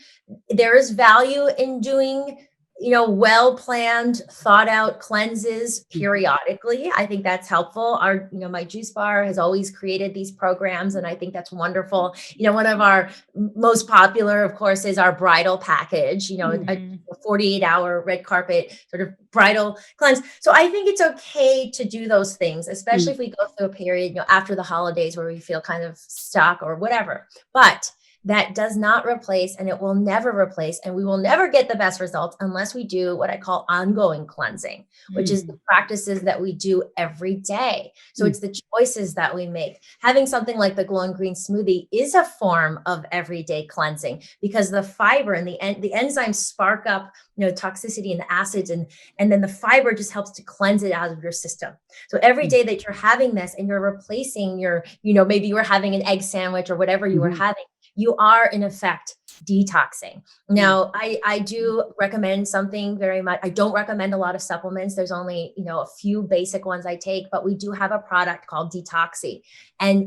there is value in doing well-planned, thought out cleanses periodically. I think that's helpful. My juice bar has always created these programs, and I think that's wonderful. One of our most popular, of course, is our bridal package, a 48-hour red carpet sort of bridal cleanse. So I think it's okay to do those things, especially if we go through a period, after the holidays where we feel kind of stuck or whatever. But that does not replace, and it will never replace, and we will never get the best results unless we do what I call ongoing cleansing, which is the practices that we do every day. So it's the choices that we make. Having something like the Glowing Green smoothie is a form of everyday cleansing, because the fiber and the enzymes spark up, toxicity and the acids, and then the fiber just helps to cleanse it out of your system. So every day that you're having this and you're replacing your, maybe you were having an egg sandwich or whatever you were having, you are in effect detoxing. Now, I do recommend something very much. I don't recommend a lot of supplements. There's only, a few basic ones I take, but we do have a product called Detoxy, and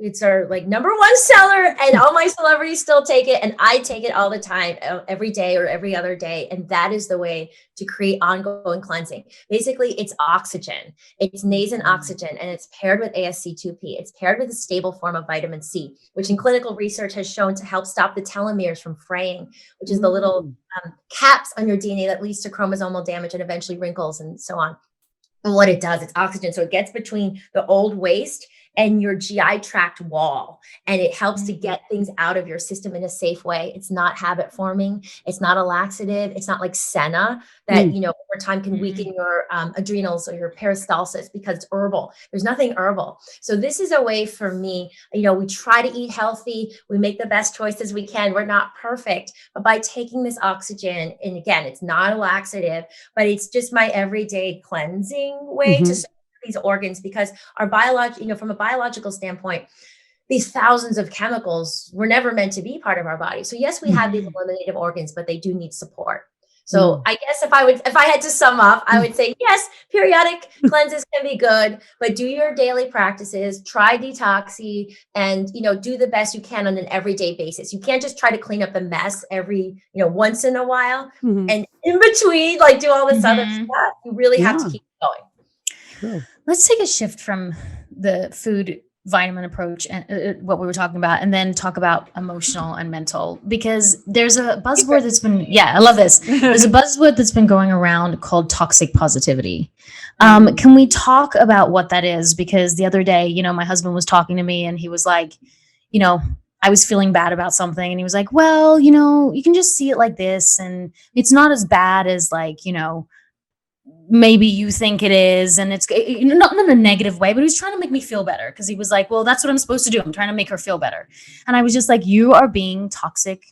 it's our number one seller, and all my celebrities still take it. And I take it all the time, every day or every other day. And that is the way to create ongoing cleansing. Basically, it's oxygen. It's nascent oxygen, and it's paired with ASC2P. It's paired with a stable form of vitamin C, which in clinical research has shown to help stop the telomeres from fraying, which is the little caps on your DNA that leads to chromosomal damage and eventually wrinkles and so on. And what it does, it's oxygen. So it gets between the old waste and your GI tract wall, and it helps to get things out of your system in a safe way. It's not habit forming. It's not a laxative. It's not like Senna that, over time can weaken your adrenals or your peristalsis, because it's herbal. There's nothing herbal. So this is a way for me, we try to eat healthy. We make the best choices we can. We're not perfect, but by taking this oxygen, and again, it's not a laxative, but it's just my everyday cleansing way to these organs, because our from a biological standpoint, these thousands of chemicals were never meant to be part of our body. So yes, we have these eliminative organs, but they do need support. So I guess if I had to sum up, I would say, yes, periodic cleanses can be good, but do your daily practices, try Detoxy, and, do the best you can on an everyday basis. You can't just try to clean up the mess every, once in a while. And in between, do all this other stuff. You really have to keep going. True. Let's take a shift from the food vitamin approach and what we were talking about, and then talk about emotional and mental, because there's a buzzword that's been, I love this. There's a buzzword that's been going around called toxic positivity. Can we talk about what that is? Because the other day, my husband was talking to me and he was like, I was feeling bad about something, and he was like, well, you can just see it like this, and it's not as bad as maybe you think it is. And it's not in a negative way, but he was trying to make me feel better, because he was like, well, that's what I'm supposed to do. I'm trying to make her feel better. And I was just like, you are being toxic.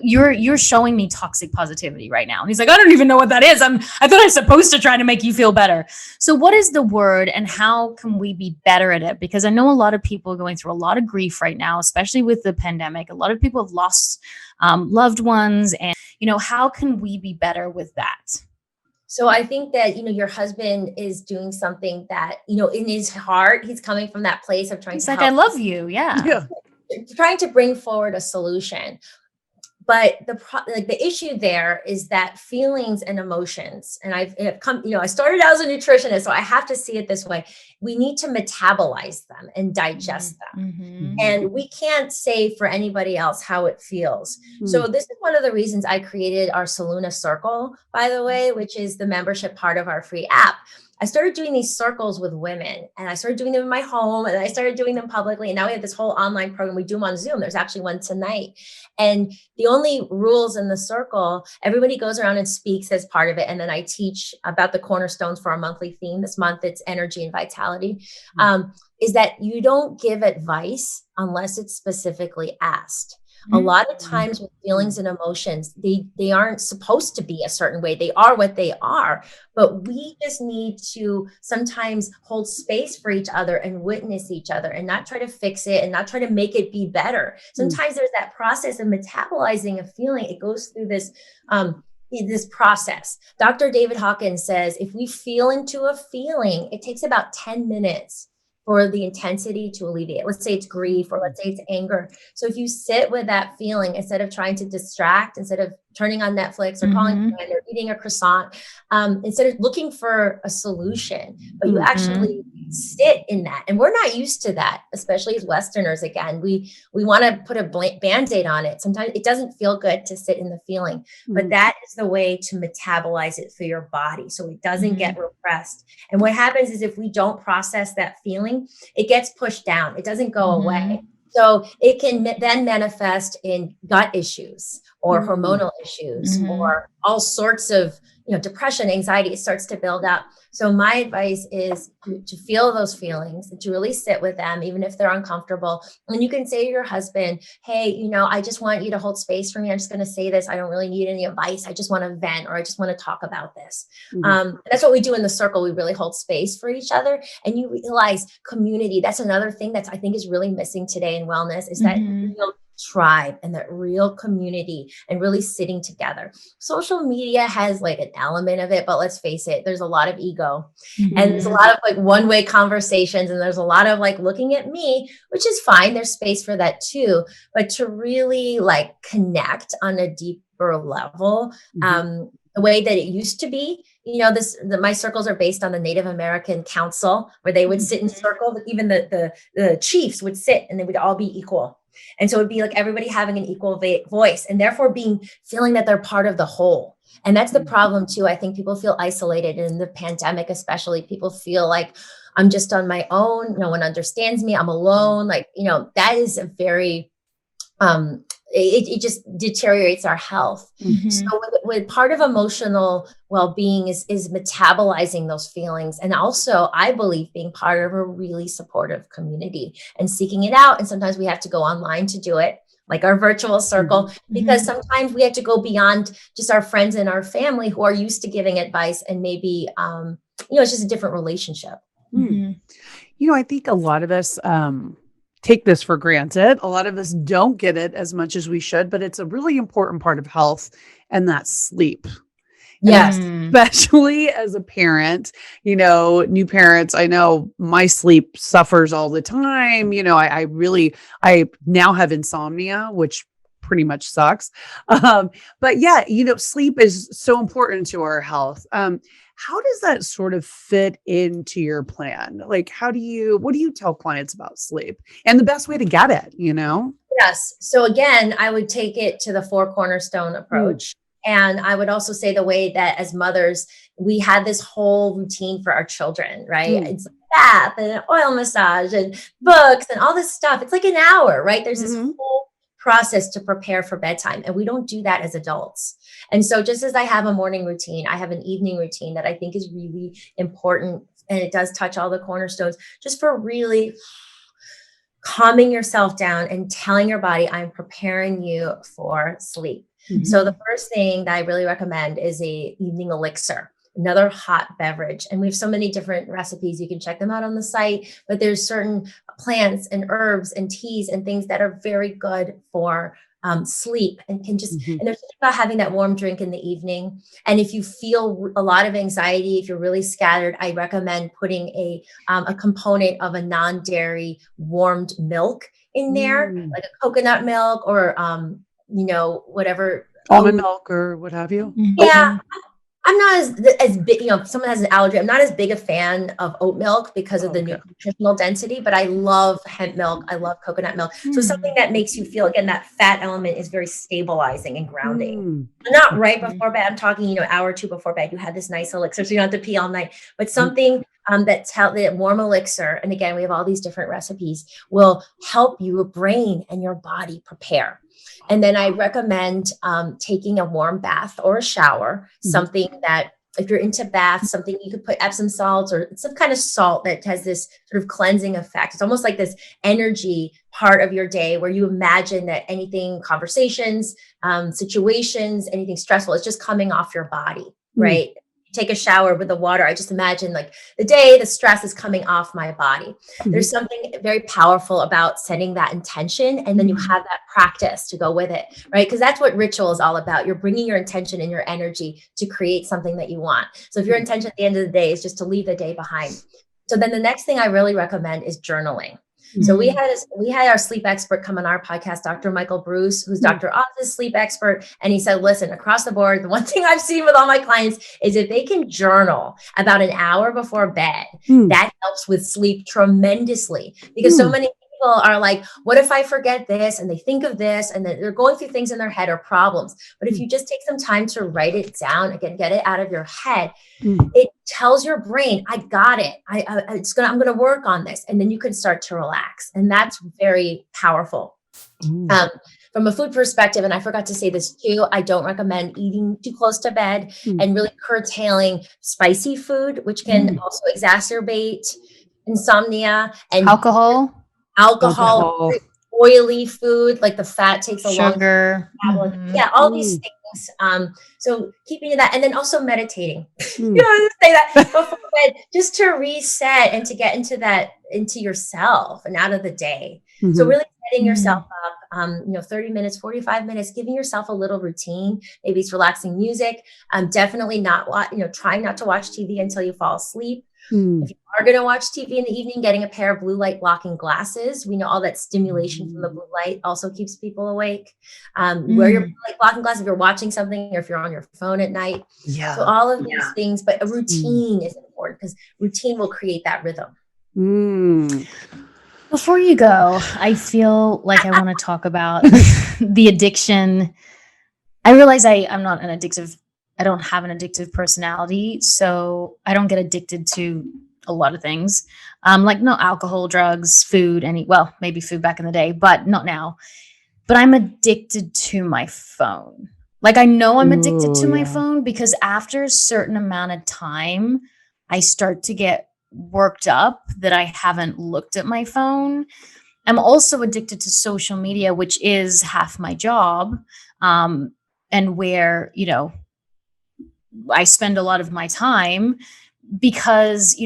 You're showing me toxic positivity right now. And he's like, I don't even know what that is. I thought I was supposed to try to make you feel better. So what is the word, and how can we be better at it? Because I know a lot of people are going through a lot of grief right now, especially with the pandemic. A lot of people have lost loved ones, and how can we be better with that? So I think that, your husband is doing something that, in his heart, he's coming from that place of trying to help. I love you. Yeah. Trying to bring forward a solution. But the issue there is that feelings and emotions, and I've come, I started out as a nutritionist, so I have to see it this way. We need to metabolize them and digest them. And we can't say for anybody else how it feels. So this is one of the reasons I created our Saluna Circle, by the way, which is the membership part of our free app. I started doing these circles with women, and I started doing them in my home, and I started doing them publicly. And now we have this whole online program. We do them on Zoom. There's actually one tonight. And the only rules in the circle, everybody goes around and speaks as part of it. And then I teach about the cornerstones for our monthly theme. This month, it's energy and vitality. Is that you don't give advice unless it's specifically asked. A lot of times with feelings and emotions, they aren't supposed to be a certain way. They are what they are, but we just need to sometimes hold space for each other and witness each other and not try to fix it and not try to make it be better. Sometimes there's that process of metabolizing a feeling. It goes through this process. Dr. David Hawkins says, if we feel into a feeling, it takes about 10 minutes for the intensity to alleviate. Let's say it's grief, or let's say it's anger. So if you sit with that feeling, instead of trying to distract, instead of turning on Netflix or calling a friend or eating a croissant, instead of looking for a solution, but you actually sit in that. And we're not used to that, especially as Westerners. Again, we want to put a Band-Aid on it. Sometimes it doesn't feel good to sit in the feeling, but that is the way to metabolize it for your body so it doesn't get repressed. And what happens is if we don't process that feeling, it gets pushed down. It doesn't go away. So it can then manifest in gut issues or hormonal issues or all sorts of, depression, anxiety. It starts to build up. So my advice is to feel those feelings and to really sit with them, even if they're uncomfortable. And you can say to your husband, hey, I just want you to hold space for me. I'm just going to say this. I don't really need any advice. I just want to vent, or I just want to talk about this. That's what we do in the circle. We really hold space for each other. And you realize community. That's another thing that I think is really missing today in wellness, is that real tribe and that real community and really sitting together. Social media has like an element of it, but let's face it, there's a lot of ego and there's a lot of like one-way conversations, and there's a lot of like looking at me, which is fine. There's space for that too, but to really like connect on a deeper level, the way that it used to be. My circles are based on the Native American Council, where they would sit in circle. Even the chiefs would sit, and they would all be equal. And so it'd be like everybody having an equal voice, and therefore feeling that they're part of the whole. And that's the problem too. I think people feel isolated in the pandemic, especially. People feel like I'm just on my own. No one understands me. I'm alone. That is a very, it just deteriorates our health. So with part of emotional well-being is metabolizing those feelings. And also, I believe, being part of a really supportive community and seeking it out. And sometimes we have to go online to do it, like our virtual circle, because sometimes we have to go beyond just our friends and our family who are used to giving advice. And maybe, it's just a different relationship. I think a lot of us, take this for granted. A lot of us don't get it as much as we should, but it's a really important part of health, and that's sleep. Yes. Especially as a parent, new parents, I know my sleep suffers all the time. I now have insomnia, which pretty much sucks. But yeah, sleep is so important to our health. How does that sort of fit into your plan? Like, what do you tell clients about sleep and the best way to get it, Yes. So again, I would take it to the 4 cornerstone approach. And I would also say the way that as mothers, we had this whole routine for our children, right? It's a bath and an oil massage and books and all this stuff. It's like an hour, right? There's this whole process to prepare for bedtime. And we don't do that as adults. And so just as I have a morning routine, I have an evening routine that I think is really important. And it does touch all the cornerstones, just for really calming yourself down and telling your body, I'm preparing you for sleep. So the first thing that I really recommend is a evening elixir, another hot beverage. And we have so many different recipes. You can check them out on the site, but there's certain plants and herbs and teas and things that are very good for sleep, and can just, and there's something about having that warm drink in the evening. And if you feel a lot of anxiety, if you're really scattered, I recommend putting a component of a non-dairy warmed milk in there, like a coconut milk or, whatever. Almond milk or what have you. Yeah. I'm not as big, if someone has an allergy, I'm not as big a fan of oat milk because of the nutritional density, but I love hemp milk. I love coconut milk. So something that makes you feel, again, that fat element is very stabilizing and grounding. Not right before bed. I'm talking, an hour or two before bed, you have this nice elixir, so you don't have to pee all night, but something that warm elixir. And again, we have all these different recipes will help your brain and your body prepare. And then I recommend taking a warm bath or a shower, something that, if you're into baths, something you could put Epsom salts or some kind of salt that has this sort of cleansing effect. It's almost like this energy part of your day where you imagine that anything, conversations, situations, anything stressful, is just coming off your body, right? Take a shower with the water. I just imagine like the stress is coming off my body. There's something very powerful about setting that intention. And then you have that practice to go with it, right? Because that's what ritual is all about. You're bringing your intention and your energy to create something that you want. So if your intention at the end of the day is just to leave the day behind. So then the next thing I really recommend is journaling. So we had our sleep expert come on our podcast, Dr. Michael Bruce, who's Dr. Oz's sleep expert. And he said, listen, across the board, the one thing I've seen with all my clients is if they can journal about an hour before bed, that helps with sleep tremendously, because so many people are like, what if I forget this? And they think of this, and they're going through things in their head or problems. But if you just take some time to write it down, again, get it out of your head, it tells your brain, I got it. I'm going to work on this. And then you can start to relax. And that's very powerful. From a food perspective, and I forgot to say this too, I don't recommend eating too close to bed and really curtailing spicy food, which can also exacerbate insomnia, and alcohol, oily food, like the fat takes a long sugar. Yeah, all these things. So keeping to that, and then also meditating. You know, say that before bed, just to reset and to get into yourself and out of the day. So really setting yourself up, 30 minutes, 45 minutes, giving yourself a little routine. Maybe it's relaxing music. Definitely trying not to watch TV until you fall asleep. If you are going to watch TV in the evening, getting a pair of blue light blocking glasses. We know all that stimulation from the blue light also keeps people awake. Wear your blue light blocking glasses if you're watching something or if you're on your phone at night. Yeah. So all of these things, but a routine is important because routine will create that rhythm. Before you go, I feel like I want to talk about the addiction. I realize I'm not an addictive. I don't have an addictive personality, so I don't get addicted to a lot of things. Like no alcohol, drugs, food, maybe food back in the day, but not now. But I'm addicted to my phone. Like I know I'm addicted to my phone because after a certain amount of time, I start to get worked up that I haven't looked at my phone. I'm also addicted to social media, which is half my job, and where, I spend a lot of my time because,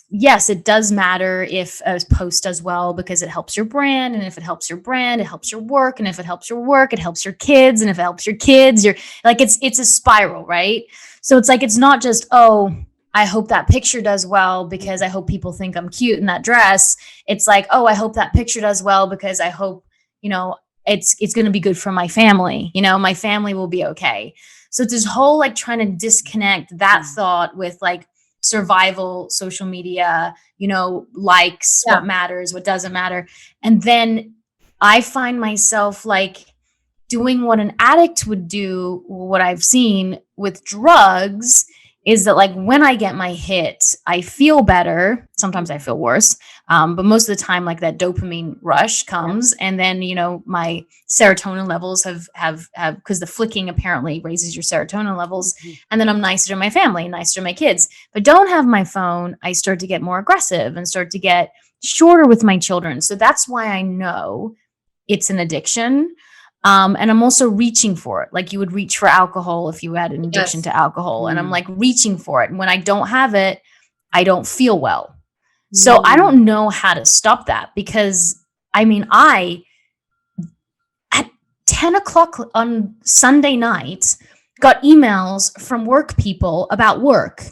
yes, it does matter if a post does well because it helps your brand. And if it helps your brand, it helps your work. And if it helps your work, it helps your kids. And if it helps your kids, you're like, it's a spiral, right? So it's like, it's not just, I hope that picture does well because I hope people think I'm cute in that dress. It's like, I hope that picture does well because I hope, it's going to be good for my family. My family will be okay. So it's this whole like trying to disconnect that thought with like survival, social media, likes, what matters, what doesn't matter. And then I find myself like doing what an addict would do, what I've seen with drugs is that like when I get my hit, I feel better. Sometimes I feel worse. But most of the time, like that dopamine rush comes and then, my serotonin levels have because the flicking apparently raises your serotonin levels. And then I'm nicer to my family, nicer to my kids. But don't have my phone, I start to get more aggressive and start to get shorter with my children. So that's why I know it's an addiction. And I'm also reaching for it. Like you would reach for alcohol if you had an addiction to alcohol. And I'm like reaching for it. And when I don't have it, I don't feel well. So I don't know how to stop that because at 10 o'clock on Sunday night, got emails from work people about work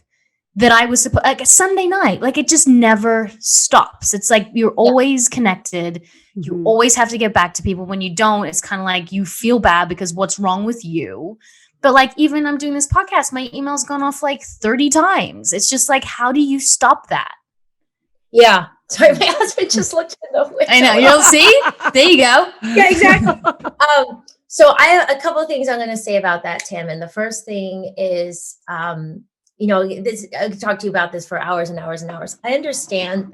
that I was supposed, like a Sunday night, like it just never stops. It's like you're always connected. You always have to get back to people. When you don't, it's kind of like you feel bad because what's wrong with you? But like, even I'm doing this podcast, my email's gone off like 30 times. It's just like, how do you stop that? Yeah. Sorry, my husband just looked in the window. I know. You'll see. There you go. Yeah, exactly. So I have a couple of things I'm going to say about that, Tim. And the first thing is, this, I could talk to you about this for hours and hours and hours. I understand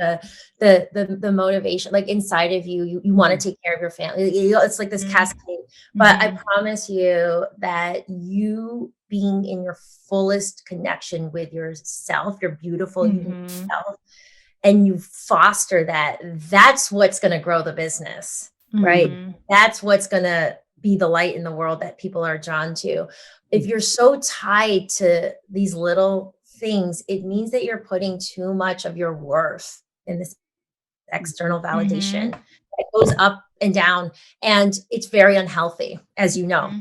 the motivation, like inside of you, you want to take care of your family. It's like this cascade, but I promise you that you being in your fullest connection with yourself, your beautiful, unique self, and you foster that, that's what's going to grow the business, right? That's what's going to be the light in the world that people are drawn to. If you're so tied to these little things, it means that you're putting too much of your worth in this external validation. It goes up and down, and it's very unhealthy, as you know.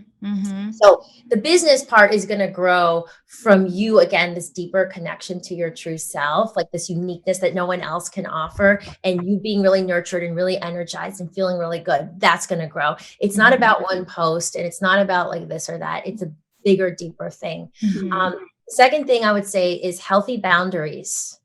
So the business part is going to grow from you, again, this deeper connection to your true self, like this uniqueness that no one else can offer, and you being really nurtured and really energized and feeling really good. That's going to grow. It's not about one post, and it's not about like this or that. It's a bigger, deeper thing. The second thing I would say is healthy boundaries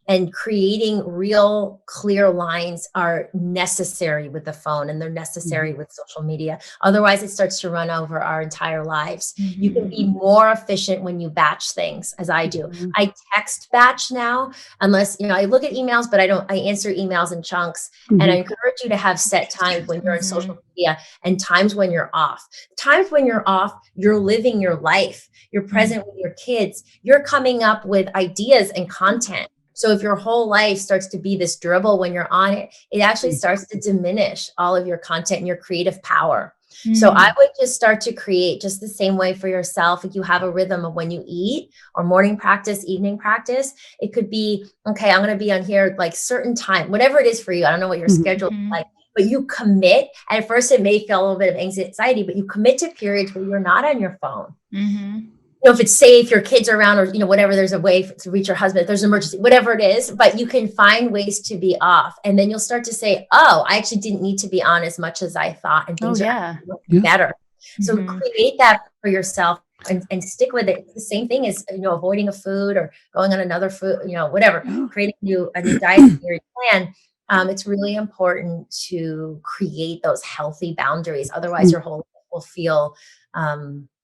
and creating real clear lines are necessary with the phone, and they're necessary with social media. Otherwise, it starts to run over our entire lives. You can be more efficient when you batch things, as I do. I text batch now, unless, I look at emails, but I answer emails in chunks. And I encourage you to have set times when you're on social media and times when you're off. Times when you're off, you're living your life. You're present with your kids. You're coming up with ideas and content. So if your whole life starts to be this dribble when you're on it, it actually starts to diminish all of your content and your creative power. So I would just start to create just the same way for yourself. If you have a rhythm of when you eat, or morning practice, evening practice, it could be, okay, I'm going to be on here like certain time, whatever it is for you. I don't know what your schedule is like, but you commit. At first it may feel a little bit of anxiety, but you commit to periods where you're not on your phone. If it's safe, your kids are around, or, whatever, there's a way to reach your husband, if there's an emergency, whatever it is, but you can find ways to be off. And then you'll start to say, oh, I actually didn't need to be on as much as I thought. And things are better. So create that for yourself and stick with it. It's the same thing as, avoiding a food or going on another food, whatever, creating a new dietary plan. It's really important to create those healthy boundaries. Otherwise your whole life will feel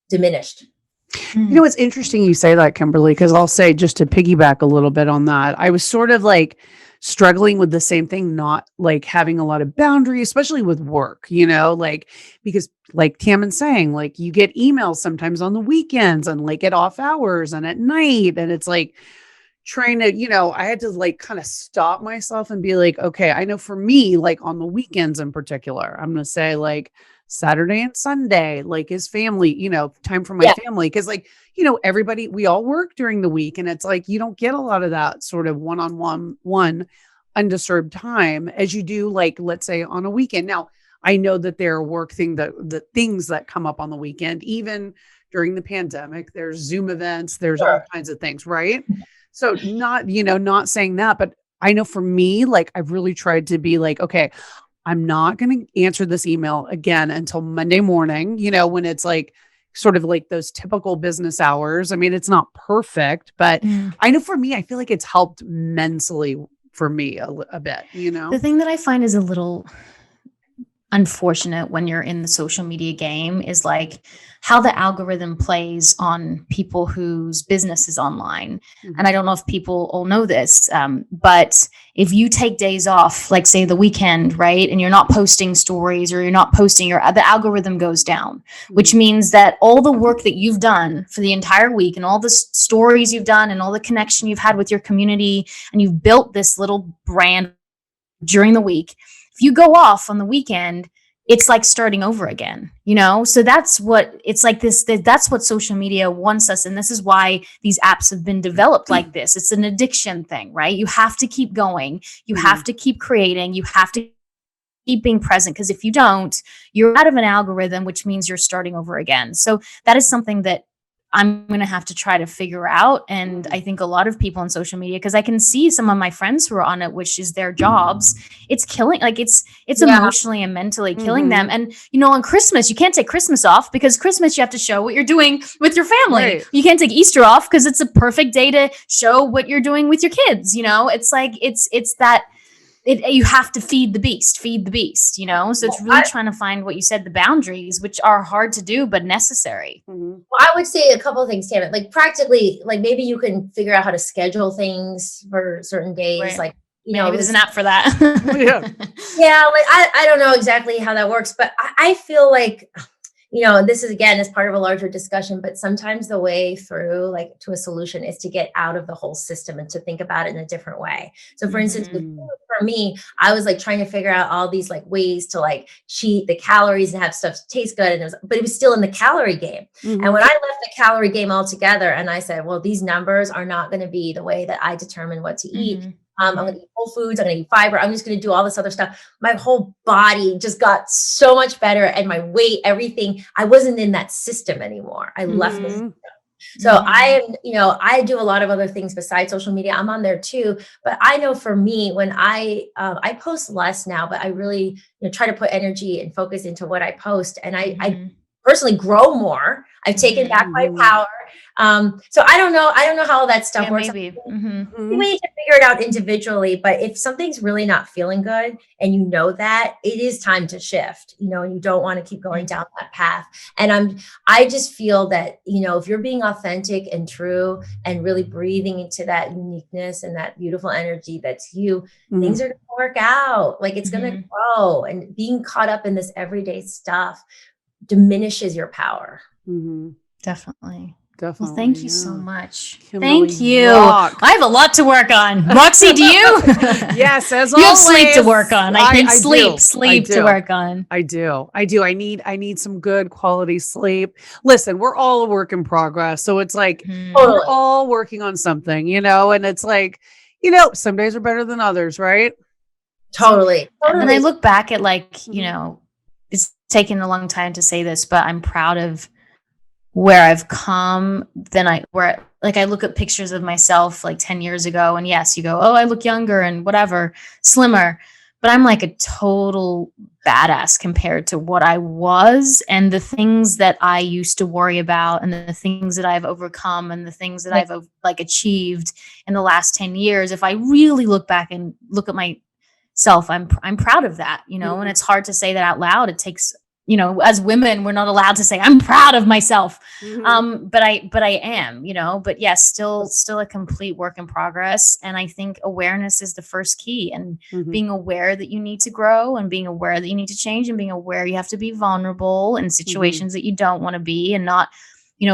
diminished. It's interesting you say that, Kimberly, because I'll say, just to piggyback a little bit on that, I was sort of like struggling with the same thing, not like having a lot of boundaries, especially with work, because like Tammann's saying, like you get emails sometimes on the weekends and like at off hours and at night. And it's like trying to, I had to like kind of stop myself and be like, okay, I know for me, like on the weekends in particular, I'm going to say like Saturday and Sunday, like is family, time for my family. Cause like, everybody, we all work during the week, and it's like, you don't get a lot of that sort of one-on-one undisturbed time as you do, like, let's say on a weekend. Now I know that there are the things that come up on the weekend, even during the pandemic, there's Zoom events, there's all kinds of things. Right. So not saying that, but I know for me, like I've really tried to be like, okay, I'm not going to answer this email again until Monday morning, when it's like sort of like those typical business hours. I mean, it's not perfect, but I know for me, I feel like it's helped mentally for me a bit, The thing that I find is a little unfortunate when you're in the social media game is like how the algorithm plays on people whose business is online. And I don't know if people all know this, but if you take days off, like say the weekend, right, and you're not posting stories or you're not posting, the algorithm goes down, which means that all the work that you've done for the entire week and all the stories you've done and all the connection you've had with your community, and you've built this little brand during the week, if you go off on the weekend, it's like starting over again, So that's what it's like that's what social media wants us. And this is why these apps have been developed like this. It's an addiction thing, right? You have to keep going. You have to keep creating. You have to keep being present, because if you don't, you're out of an algorithm, which means you're starting over again. So that is something that I'm going to have to try to figure out. And I think a lot of people on social media, because I can see some of my friends who are on it, which is their jobs, it's killing, like it's emotionally and mentally killing them. And, on Christmas, you can't take Christmas off, because Christmas, you have to show what you're doing with your family. Right. You can't take Easter off because it's a perfect day to show what you're doing with your kids. It's like, it's that, you have to feed the beast, so it's really trying to find what you said, the boundaries, which are hard to do, but necessary. Well, I would say a couple of things, Tammy. Like practically, like maybe you can figure out how to schedule things for certain days. Right. Like, maybe there's an app for that. Yeah. Like I don't know exactly how that works, but I feel like, this is, again, is part of a larger discussion, but sometimes the way through, like, to a solution is to get out of the whole system and to think about it in a different way. So for instance, for me, I was like trying to figure out all these like ways to like cheat the calories and have stuff taste good. But it was still in the calorie game. And when I left the calorie game altogether and I said, well, these numbers are not going to be the way that I determine what to eat. I'm going to eat whole foods. I'm going to eat fiber. I'm just going to do all this other stuff. My whole body just got so much better, and my weight, everything. I wasn't in that system anymore. I left the system. So I am, I do a lot of other things besides social media. I'm on there too, but I know for me, when I post less now, but I really try to put energy and focus into what I post, and I personally grow more. I've taken back my power. So I don't know how all that stuff works. Maybe. We need to figure it out individually, but if something's really not feeling good and that, it is time to shift, and you don't want to keep going down that path. And I just feel that, if you're being authentic and true and really breathing into that uniqueness and that beautiful energy that's you, things are going to work out. Like it's going to grow, and being caught up in this everyday stuff diminishes your power. Definitely. Definitely. Well, thank you so much. Kimberly, thank you. rock. I have a lot to work on. Roxy, do you? Yes, as you always. You have sleep to work on. I think sleep do. to work on. I do. I need some good quality sleep. Listen, we're all a work in progress. So it's like we're all working on something, and it's like, some days are better than others, right? Totally. And then I look back at it's taken a long time to say this, but I'm proud of where I've come. I look at pictures of myself like 10 years ago, and yes, you go, oh, I look younger and whatever, slimmer, but I'm like a total badass compared to what I was, and the things that I used to worry about, and the things that I've overcome, and the things that I've achieved in the last 10 years. If I really look back and look at myself, I'm proud of that, and it's hard to say that out loud. It takes, as women, we're not allowed to say I'm proud of myself. But I am, but yes, still a complete work in progress. And I think awareness is the first key, and being aware that you need to grow, and being aware that you need to change, and being aware you have to be vulnerable in situations that you don't want to be, and not,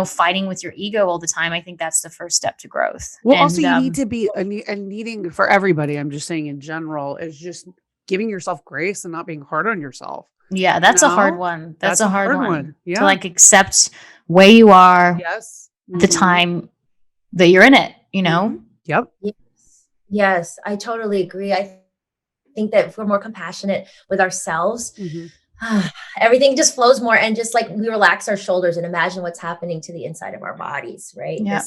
fighting with your ego all the time. I think that's the first step to growth. Well, also you need to be needing for everybody. I'm just saying in general is just giving yourself grace and not being hard on yourself. Yeah, that's a hard one. That's a hard one. Yeah. To accept where you are. Yes. The time that you're in it, Yep. Yes, I totally agree. I think that if we're more compassionate with ourselves, everything just flows more, and just we relax our shoulders and imagine what's happening to the inside of our bodies, right? Yeah.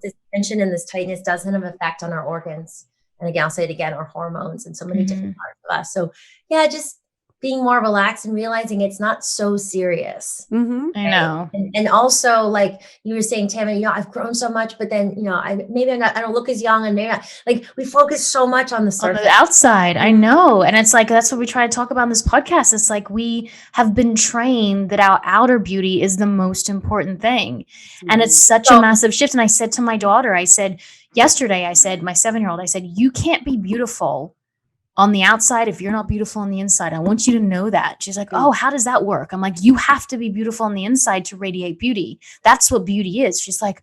This tension and this tightness doesn't have an effect on our organs. And again, I'll say it again, our hormones and so many different parts of us. So yeah, just being more relaxed and realizing it's not so serious. I know. And also, like you were saying, Tammy, I've grown so much, but then, I don't look as young, and maybe not, we focus so much on the surface. On the outside. I know. And it's that's what we try to talk about in this podcast. It's we have been trained that our outer beauty is the most important thing. And it's such a massive shift. And I said to my daughter, yesterday, my 7-year-old, I said, you can't be beautiful on the outside if you're not beautiful on the inside. I want you to know that. She's like, oh, how does that work? I'm like, you have to be beautiful on the inside to radiate beauty. That's what beauty is. She's like,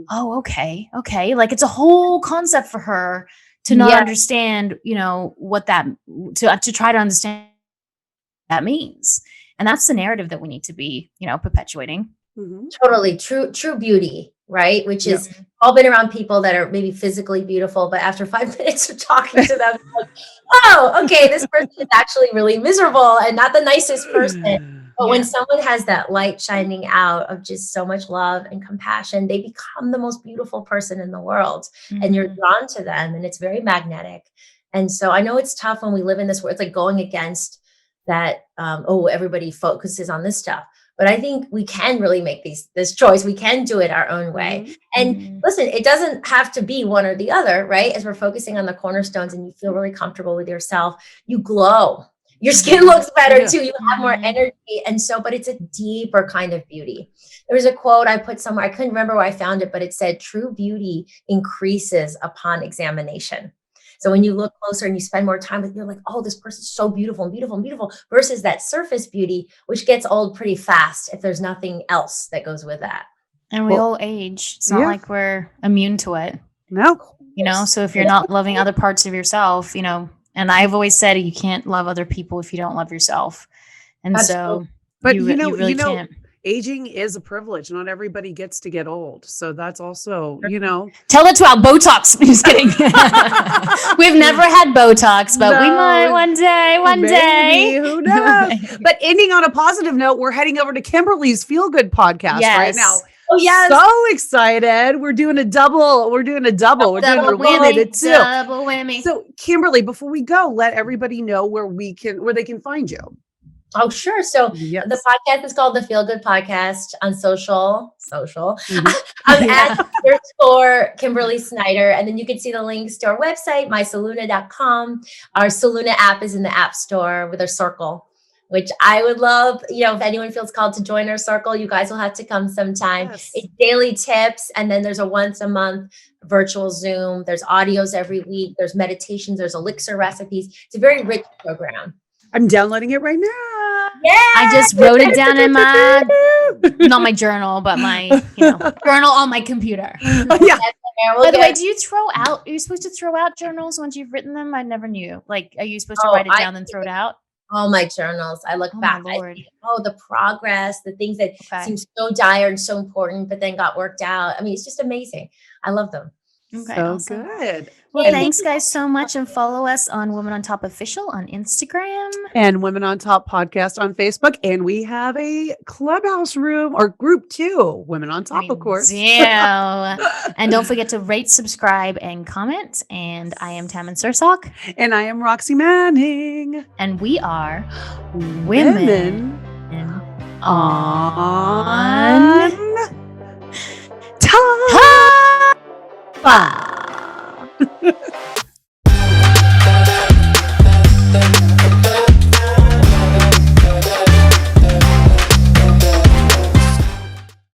oh, okay. It's a whole concept for her to not understand, what that, to try to understand what that means. And that's the narrative that we need to be, perpetuating. Totally. True beauty, right? Which is all been around people that are maybe physically beautiful, but after 5 minutes of talking to them, oh, okay, this person is actually really miserable and not the nicest person. But when someone has that light shining out of just so much love and compassion, they become the most beautiful person in the world, and you're drawn to them, and it's very magnetic. And so I know it's tough when we live in this world. It's like going against that. Everybody focuses on this stuff. But I think we can really make this choice. We can do it our own way. And listen, it doesn't have to be one or the other, right? As we're focusing on the cornerstones and you feel really comfortable with yourself, you glow. Your skin looks better too. You have more energy. And so, but it's a deeper kind of beauty. There was a quote I put somewhere. I couldn't remember where I found it, but it said, true beauty increases upon examination. So when you look closer and you spend more time with it, you're like, oh, this person's so beautiful and beautiful and beautiful, versus that surface beauty, which gets old pretty fast if there's nothing else that goes with that. And we all age. It's not like we're immune to it. No. So if you're not loving other parts of yourself, and I've always said you can't love other people if you don't love yourself. And so, but you really can't. Aging is a privilege. Not everybody gets to get old. So that's also, Tell it to our Botox. I'm just kidding. We've never had Botox, but we might one day. Who knows? But ending on a positive note, we're heading over to Kimberly's Feel Good podcast right now. Oh, yes. So excited. We're doing a double. We're doing related too. Double whammy. So Kimberly, before we go, let everybody know where they can find you. Oh, sure. So the podcast is called the Feel Good Podcast on social. I'm at _Kimberly Snyder. And then you can see the links to our website, mysoluna.com. Our Soluna app is in the App Store with our circle, which I would love. If anyone feels called to join our circle, you guys will have to come sometime. Yes. It's daily tips. And then there's a once a month virtual Zoom. There's audios every week. There's meditations. There's elixir recipes. It's a very rich program. I'm downloading it right now. Yeah. I just wrote it down in not my journal, but my journal on my computer. Yeah. By the way, are you supposed to throw out journals once you've written them? I never knew. Like, are you supposed to write it down and throw it out? All my journals. I look back. The progress, the things that seem so dire and so important, but then got worked out. I mean, it's just amazing. I love them. Okay, so awesome. Good. Well, thanks guys so much, and follow us on Women on Top Official on Instagram and Women on Top Podcast on Facebook, and we have a clubhouse room or group too. Women on Top, of course. Yeah. And don't forget to rate, subscribe, and comment. And I am Tammin Sursock, and I am Roxy Manning, and we are Women on Top.